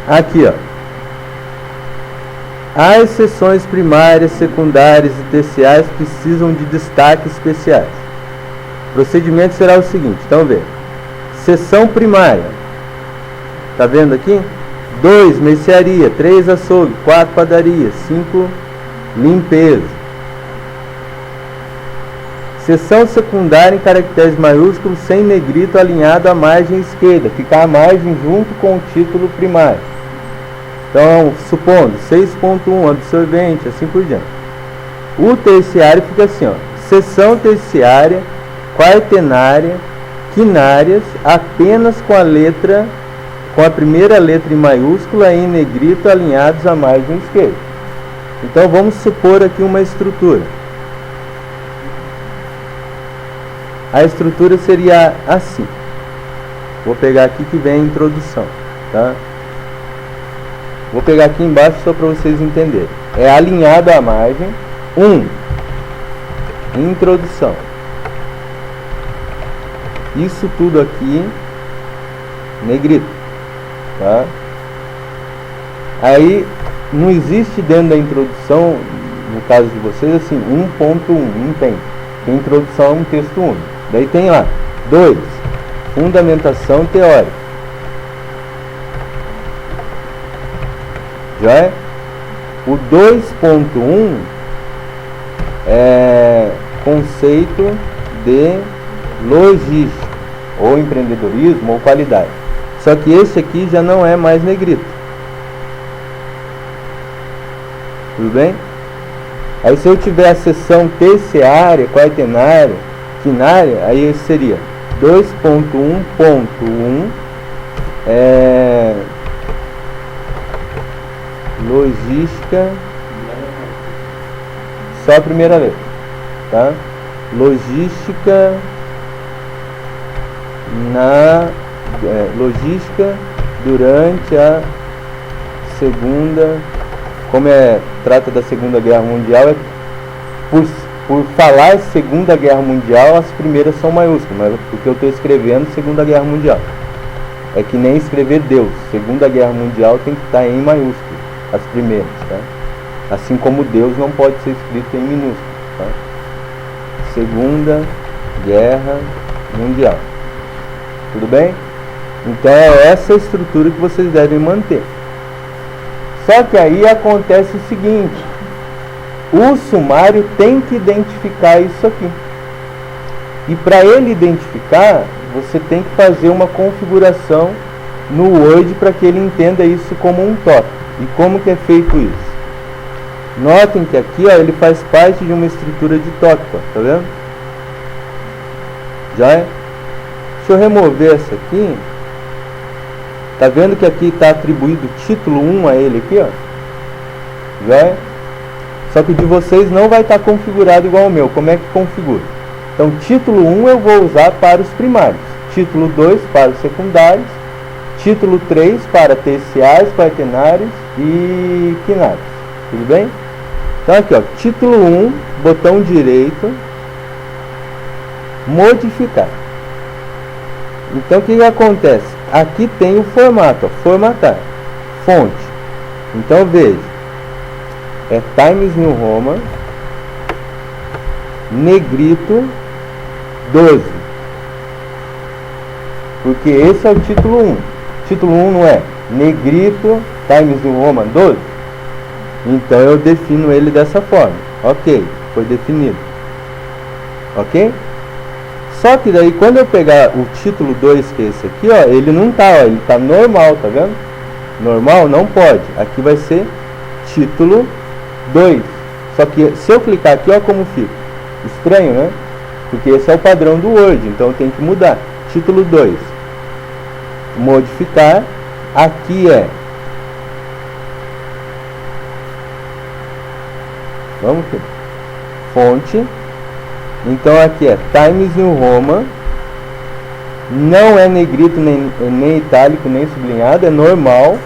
Aqui, ó. As seções primárias, secundárias e terciárias precisam de destaques especiais. O procedimento será o seguinte, então vê. Seção primária. Tá vendo aqui? 2, mercearia. 3, açougue. 4, padaria. 5, limpeza. Seção secundária em caracteres maiúsculos sem negrito alinhado à margem esquerda. Ficar a margem junto com o título primário. Então, supondo 6.1, absorvente, assim por diante. O terciário fica assim, ó. Seção terciária, quaternária, quinárias, apenas com a primeira letra em maiúscula e em negrito alinhados à margem esquerda. Então, vamos supor aqui uma estrutura. A estrutura seria assim. Vou pegar aqui que vem a introdução, tá? Vou pegar aqui embaixo só para vocês entenderem. É alinhado à margem. 1. Introdução. Isso tudo aqui, negrito, tá? Aí, não existe dentro da introdução, no caso de vocês, assim, 1.1, não tem. Porque introdução é um texto único. Daí tem lá, 2. Fundamentação teórica. Já é? O 2.1 é conceito de logística, ou empreendedorismo, ou qualidade. Só que esse aqui já não é mais negrito. Tudo bem? Aí se eu tiver a seção terciária, quaternária, quinária, aí esse seria 2.1.1 logística, só a primeira letra, tá? Logística logística durante a segunda, como trata da Segunda Guerra Mundial, por falar Segunda Guerra Mundial, as primeiras são maiúsculas, mas porque eu estou escrevendo Segunda Guerra Mundial. É que nem escrever Deus. Segunda Guerra Mundial tem que estar em maiúsculo, as primeiras, tá? Assim como Deus não pode ser escrito em minúsculo, tá? Segunda Guerra Mundial. Tudo bem? Então é essa estrutura que vocês devem manter. Só que aí acontece o seguinte: o sumário tem que identificar isso aqui. E para ele identificar, você tem que fazer uma configuração no Word para que ele entenda isso como um tópico. E como que é feito isso? Notem que aqui, ó, ele faz parte de uma estrutura de tópico, ó, tá vendo? Já é? Deixa eu remover essa aqui. Tá vendo que aqui está atribuído título 1 a ele aqui, ó? Já é? Só que o de vocês não vai estar configurado igual ao meu. Como é que configura? Então, título 1 eu vou usar para os primários. Título 2 para os secundários. Título 3 para terciários, quaternários e quinários. Tudo bem? Então aqui, ó, título 1, botão direito, modificar. Então o que acontece? aqui tem o formato, ó, formatar, fonte. Então veja, é Times New Roman, negrito 12, porque esse é o título 1. Título 1 não é negrito Times New Roman 12? Então eu defino ele dessa forma. Ok, foi definido. Ok? Só que daí quando eu pegar o título 2, que é esse aqui, ó, ele não tá, ó, ele tá normal, tá vendo? Normal não pode. Aqui vai ser título 2. Só que se eu clicar aqui, ó como fica. Estranho, né? Porque esse é o padrão do Word, então tem que mudar. Título 2. Modificar. Aqui é. Vamos ver. Fonte. Então aqui é Times New Roman. Não é negrito, nem itálico, nem sublinhado. É normal.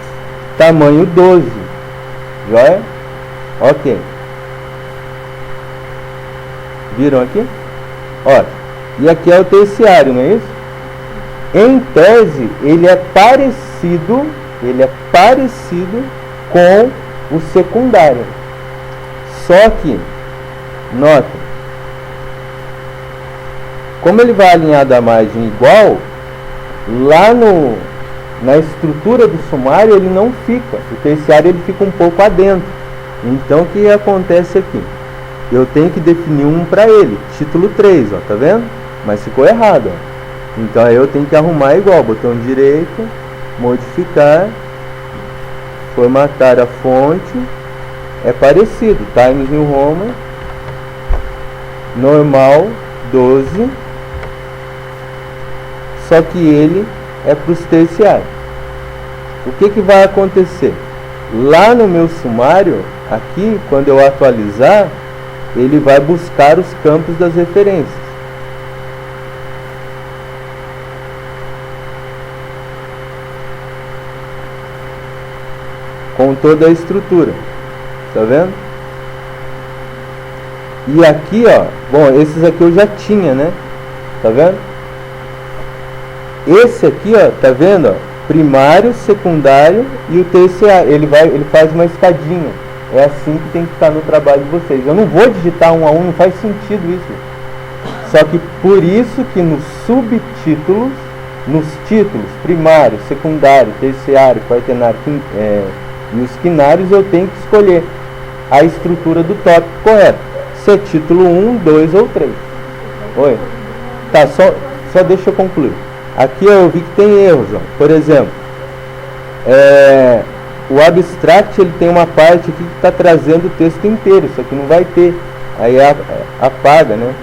Tamanho 12. Joia? Ok. Viram aqui? Ó. E aqui é o terciário, não é isso? Em tese, ele é parecido com o secundário. Só que, nota, como ele vai alinhado à margem igual, lá na estrutura do sumário ele não fica. O terciário ele fica um pouco adentro. Então o que acontece aqui? Eu tenho que definir um para ele, título 3, ó, tá vendo? Mas ficou errado, ó. Então aí eu tenho que arrumar igual, botão direito, modificar, formatar a fonte, é parecido, Times New Roman, normal 12, só que ele é para os terciários. O que vai acontecer? Lá no meu sumário, aqui, quando eu atualizar, ele vai buscar os campos das referências. Com toda a estrutura, tá vendo? E aqui, ó, bom, esses aqui eu já tinha, né? Tá vendo? Esse aqui, ó, tá vendo, ó? Primário, secundário e o terciário. Ele faz uma escadinha. É assim que tem que estar no trabalho de vocês. Eu não vou digitar um a um, não faz sentido isso. Só que por isso que nos subtítulos, nos títulos primário, secundário, terciário, quaternário, e os quinários, eu tenho que escolher a estrutura do tópico correto. Se é título 1, 2 ou 3. Oi? Tá, só deixa eu concluir. Aqui eu vi que tem erros, ó. Por exemplo, o abstract ele tem uma parte aqui que está trazendo o texto inteiro. Isso aqui não vai ter. Aí apaga, né?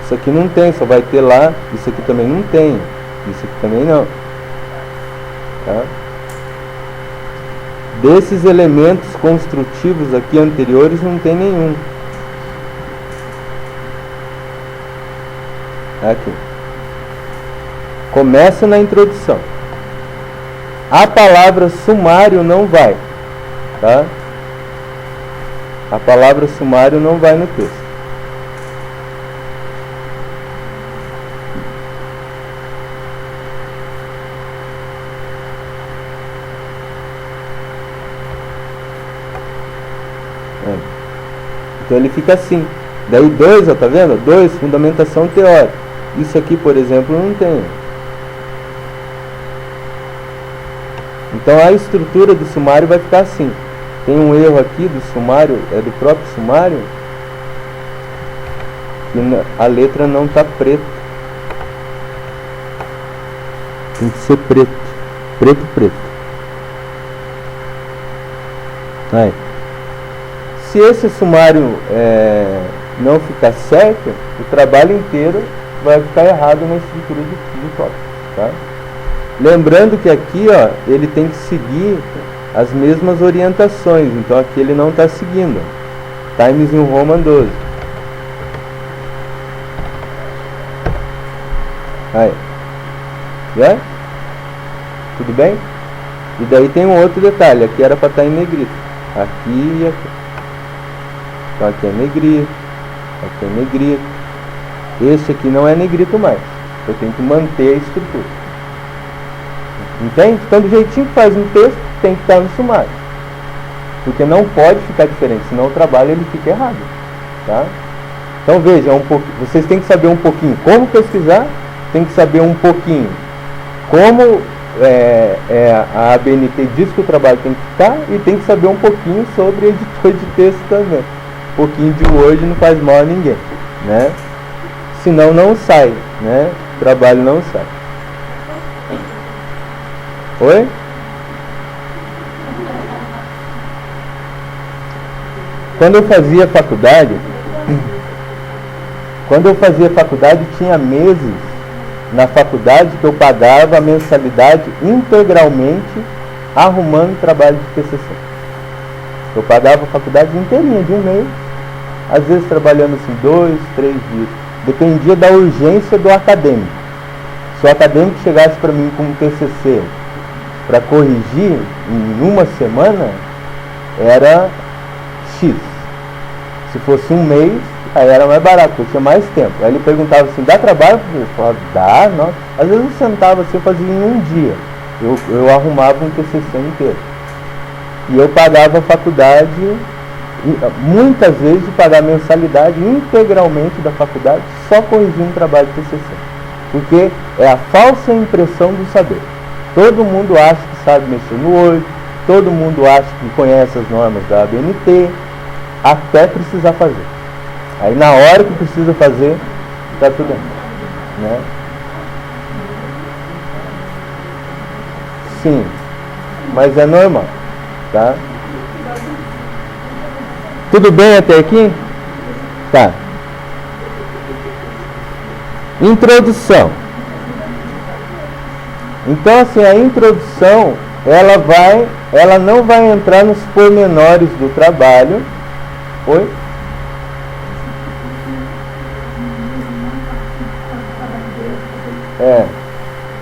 Isso aqui não tem, só vai ter lá. Isso aqui também não tem. Isso aqui também não. Tá? Desses elementos construtivos aqui anteriores não tem nenhum. Aqui. Começa na introdução. A palavra sumário não vai. Tá? A palavra sumário não vai no texto. Então ele fica assim. Daí 2, ó, tá vendo? 2, fundamentação teórica. Isso aqui, por exemplo, não tem. Então a estrutura do sumário vai ficar assim. Tem um erro aqui do sumário, é do próprio sumário, que a letra não está preta. Tem que ser preto. Preto, preto. Aí. Se esse sumário não ficar certo, o trabalho inteiro vai ficar errado na estrutura do tópico, tá? Lembrando que aqui, ó, ele tem que seguir as mesmas orientações, então aqui ele não está seguindo. Times New Roman 12. Aí. Já? Tudo bem? E daí tem um outro detalhe, aqui era para estar em negrito. Aqui e aqui. Então aqui é negrito, aqui é negrito. Esse aqui não é negrito mais. Eu tenho que manter a estrutura. Entende? Então, do jeitinho que faz no texto, tem que estar no sumário. Porque não pode ficar diferente, senão o trabalho ele fica errado. Tá? Então, veja, vocês têm que saber um pouquinho como pesquisar, tem que saber um pouquinho como a ABNT diz que o trabalho tem que ficar, e tem que saber um pouquinho sobre editor de texto também. Um pouquinho de Word não faz mal a ninguém, né? Senão não sai, né? O trabalho não sai. Oi? Quando eu fazia faculdade, tinha meses na faculdade que eu pagava a mensalidade integralmente arrumando trabalho de TCC. Eu pagava a faculdade inteirinha de um mês, às vezes trabalhando assim 2, 3 dias. Dependia da urgência do acadêmico. Se o acadêmico chegasse para mim com um TCC para corrigir em uma semana, era X. Se fosse um mês, aí era mais barato, porque eu tinha mais tempo. Aí ele perguntava assim, dá trabalho? Eu falava, dá, não. Às vezes eu sentava assim, eu fazia em um dia. Eu arrumava um TCC inteiro. E eu pagava a faculdade, muitas vezes de pagar a mensalidade integralmente da faculdade, só corrigindo um trabalho de TCC. Porque é a falsa impressão do saber. Todo mundo acha que sabe mexer no Word, todo mundo acha que conhece as normas da ABNT, até precisar fazer. Aí na hora que precisa fazer, está tudo bem, né? Sim, mas é normal, tá? Tudo bem até aqui? Tá. Introdução. Então, assim, a introdução, ela não vai entrar nos pormenores do trabalho. Oi?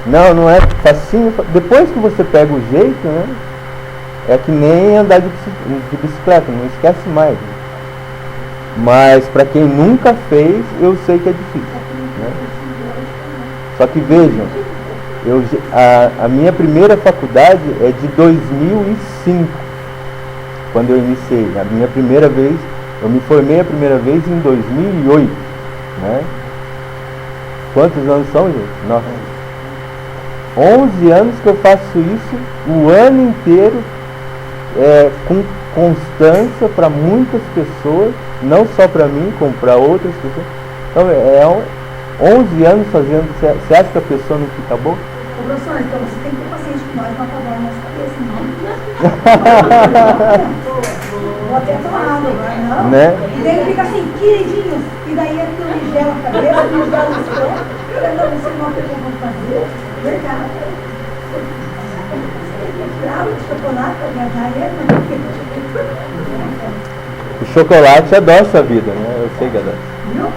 Não é facinho. Depois que você pega o jeito, né? É que nem andar de bicicleta, não esquece mais. Né? Mas para quem nunca fez, eu sei que é difícil. Né? Só que vejam, a minha primeira faculdade é de 2005, quando eu iniciei. A minha primeira vez, eu me formei a primeira vez em 2008. Né? Quantos anos são, gente? Nossa. 11 anos que eu faço isso, o ano inteiro, com constância para muitas pessoas, não só para mim, como para outras pessoas. Então, 11 anos fazendo. Você acha que a pessoa não fica boa? Ô, professor, então você tem que ter paciência com nós, não apagar a nossa cabeça, não. Vou até tomar água agora, não? Né? E daí fica assim, queridinhos, e daí aquilo me gela a cabeça, me gela o estômago, eu não sei o que eu vou fazer. Verdade. Bravo de chocolate para viajar ele, O chocolate adoça a vida, né? Eu sei que adoça. Não?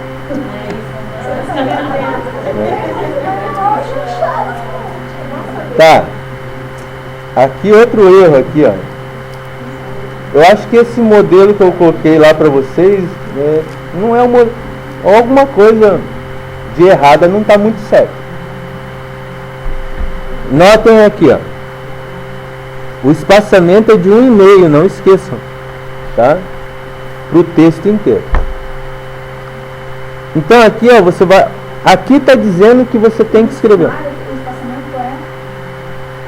Tá. Aqui outro erro aqui, ó. Eu acho que esse modelo que eu coloquei lá para vocês não é um modelo. Alguma coisa de errada não está muito certo. Notem aqui, ó. O espaçamento é de 1,5, não esqueçam, tá? Para o texto inteiro. Então aqui, ó, você vai. Aqui está dizendo que você tem que escrever.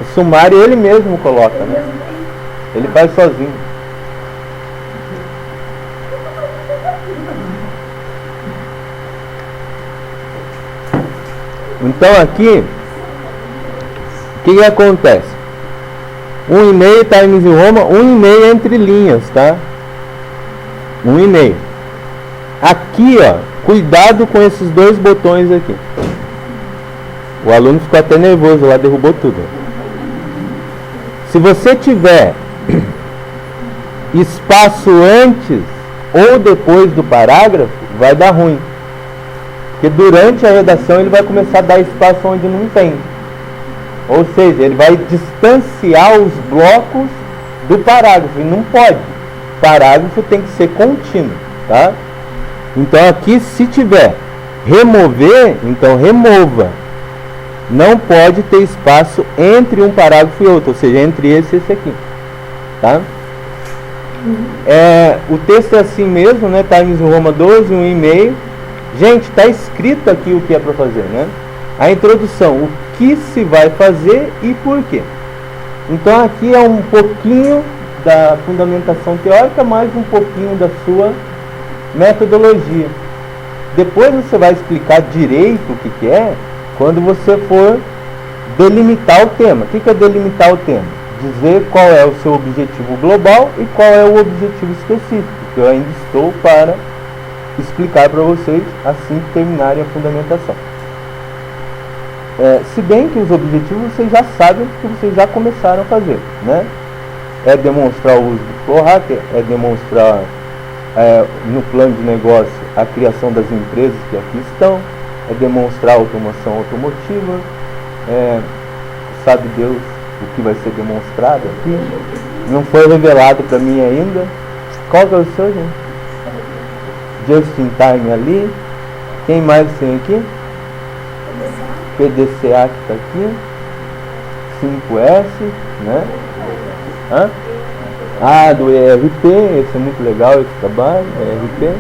O sumário ele mesmo coloca, né? Ele faz sozinho. Então aqui, o que acontece? 1,5 Times New Roman, 1,5 entre linhas, tá? 1,5. Aqui, ó, cuidado com esses dois botões aqui. O aluno ficou até nervoso lá, derrubou tudo. Se você tiver espaço antes ou depois do parágrafo, vai dar ruim. Porque durante a redação ele vai começar a dar espaço onde não tem. Ou seja, ele vai distanciar os blocos do parágrafo. E não pode. O parágrafo tem que ser contínuo, tá? Então aqui, se tiver remover, então remova. Não pode ter espaço entre um parágrafo e outro, ou seja, entre esse e esse aqui. Tá? O texto é assim mesmo, né? Times New Roman 12, 1,5. Gente, está escrito aqui o que é para fazer, né? A introdução, o que se vai fazer e por quê. Então aqui é um pouquinho da fundamentação teórica, mais um pouquinho da sua metodologia. Depois você vai explicar direito o que é quando você for delimitar o tema. O que é delimitar o tema? Dizer qual é o seu objetivo global e qual é o objetivo específico, que eu ainda estou para explicar para vocês assim que terminarem a fundamentação. Se bem que os objetivos vocês já sabem, porque vocês já começaram a fazer, né? É demonstrar o uso do Flow Hacker, é demonstrar no plano de negócio a criação das empresas que aqui estão, é demonstrar a automação automotiva, sabe Deus o que vai ser demonstrado aqui, não foi revelado para mim ainda. Qual que é o seu, gente? Just in Time ali. Quem mais tem aqui? PDCA que está aqui. 5S, né? Do ERP, esse é muito legal, esse trabalho, ERP.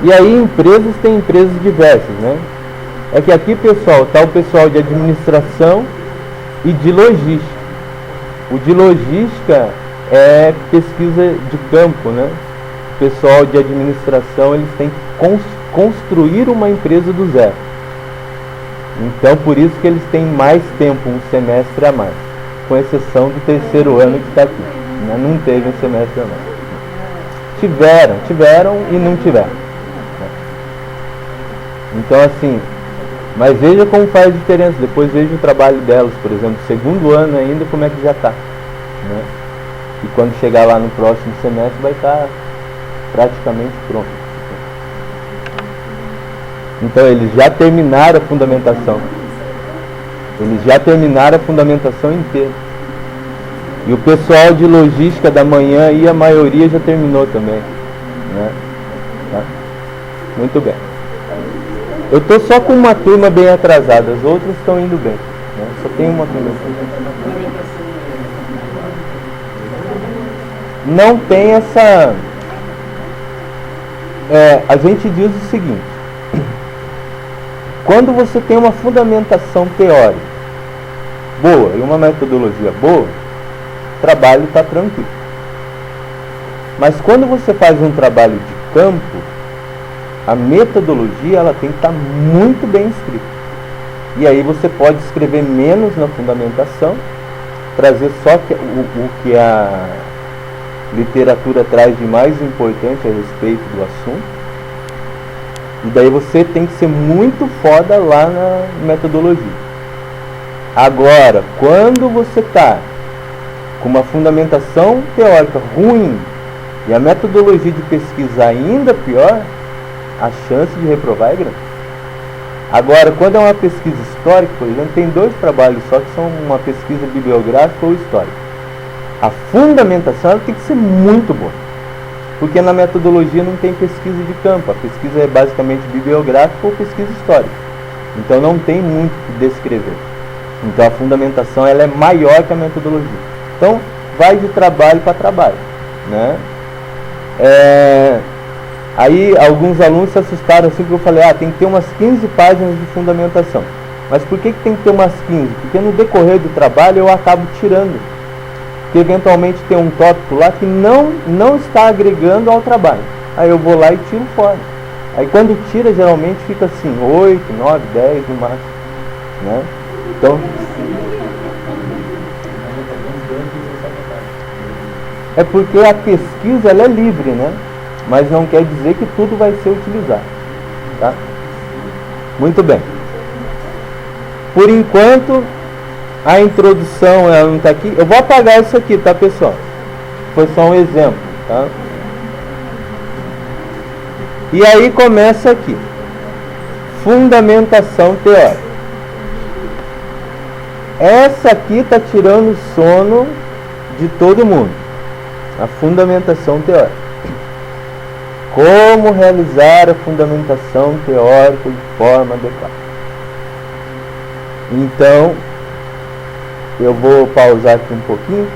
E aí empresas, tem empresas diversas, né? É que aqui, pessoal, está o pessoal de administração e de logística. O de logística é pesquisa de campo, né? O pessoal de administração, eles têm que construir uma empresa do zero. Então, por isso que eles têm mais tempo, um semestre a mais. Com exceção do terceiro ano que está aqui, né? Não teve um semestre a mais. Tiveram e não tiveram. Então, assim, mas veja como faz diferença. Depois veja o trabalho delas, por exemplo, segundo ano ainda, como é que já está, né? E quando chegar lá no próximo semestre vai estar praticamente pronto. Então eles já terminaram a fundamentação. Eles já terminaram a fundamentação inteira. E o pessoal de logística da manhã aí, a maioria já terminou também, né? Tá? Muito bem. Eu estou só com uma turma bem atrasada, as outras estão indo bem, né? Só tem uma turma. Não tem essa... a gente diz o seguinte: quando você tem uma fundamentação teórica boa e uma metodologia boa, o trabalho está tranquilo. Mas quando você faz um trabalho de campo, a metodologia ela tem que estar muito bem escrita. E aí você pode escrever menos na fundamentação, trazer só o que a literatura traz de mais importante a respeito do assunto. E daí você tem que ser muito foda lá na metodologia. Agora, quando você está com uma fundamentação teórica ruim e a metodologia de pesquisa ainda pior, a chance de reprovar é grande. Agora, quando é uma pesquisa histórica, por exemplo, tem 2 trabalhos só que são uma pesquisa bibliográfica ou histórica. A fundamentação ela tem que ser muito boa, porque na metodologia não tem pesquisa de campo, a pesquisa é basicamente bibliográfica ou pesquisa histórica. Então não tem muito que descrever. Então a fundamentação ela é maior que a metodologia. Então vai de trabalho para trabalho, né? Aí alguns alunos se assustaram assim, porque eu falei, tem que ter umas 15 páginas de fundamentação. Mas por que tem que ter umas 15? Porque no decorrer do trabalho eu acabo tirando. Porque eventualmente tem um tópico lá que não está agregando ao trabalho. Aí eu vou lá e tiro fora. Aí quando tira, geralmente fica assim, 8, 9, 10 no máximo, né? Então, é porque a pesquisa ela é livre, né? Mas não quer dizer que tudo vai ser utilizado, tá? Muito bem. Por enquanto, a introdução ela não está aqui. Eu vou apagar isso aqui, tá, pessoal? Foi só um exemplo, tá? E aí começa aqui. Fundamentação teórica. Essa aqui está tirando o sono de todo mundo. A fundamentação teórica. Como realizar a fundamentação teórica de forma adequada. Então, eu vou pausar aqui um pouquinho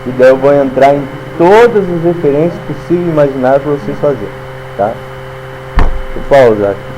e daí eu vou entrar em todas as referências possíveis e imagináveis para vocês fazerem, tá? Vou pausar aqui.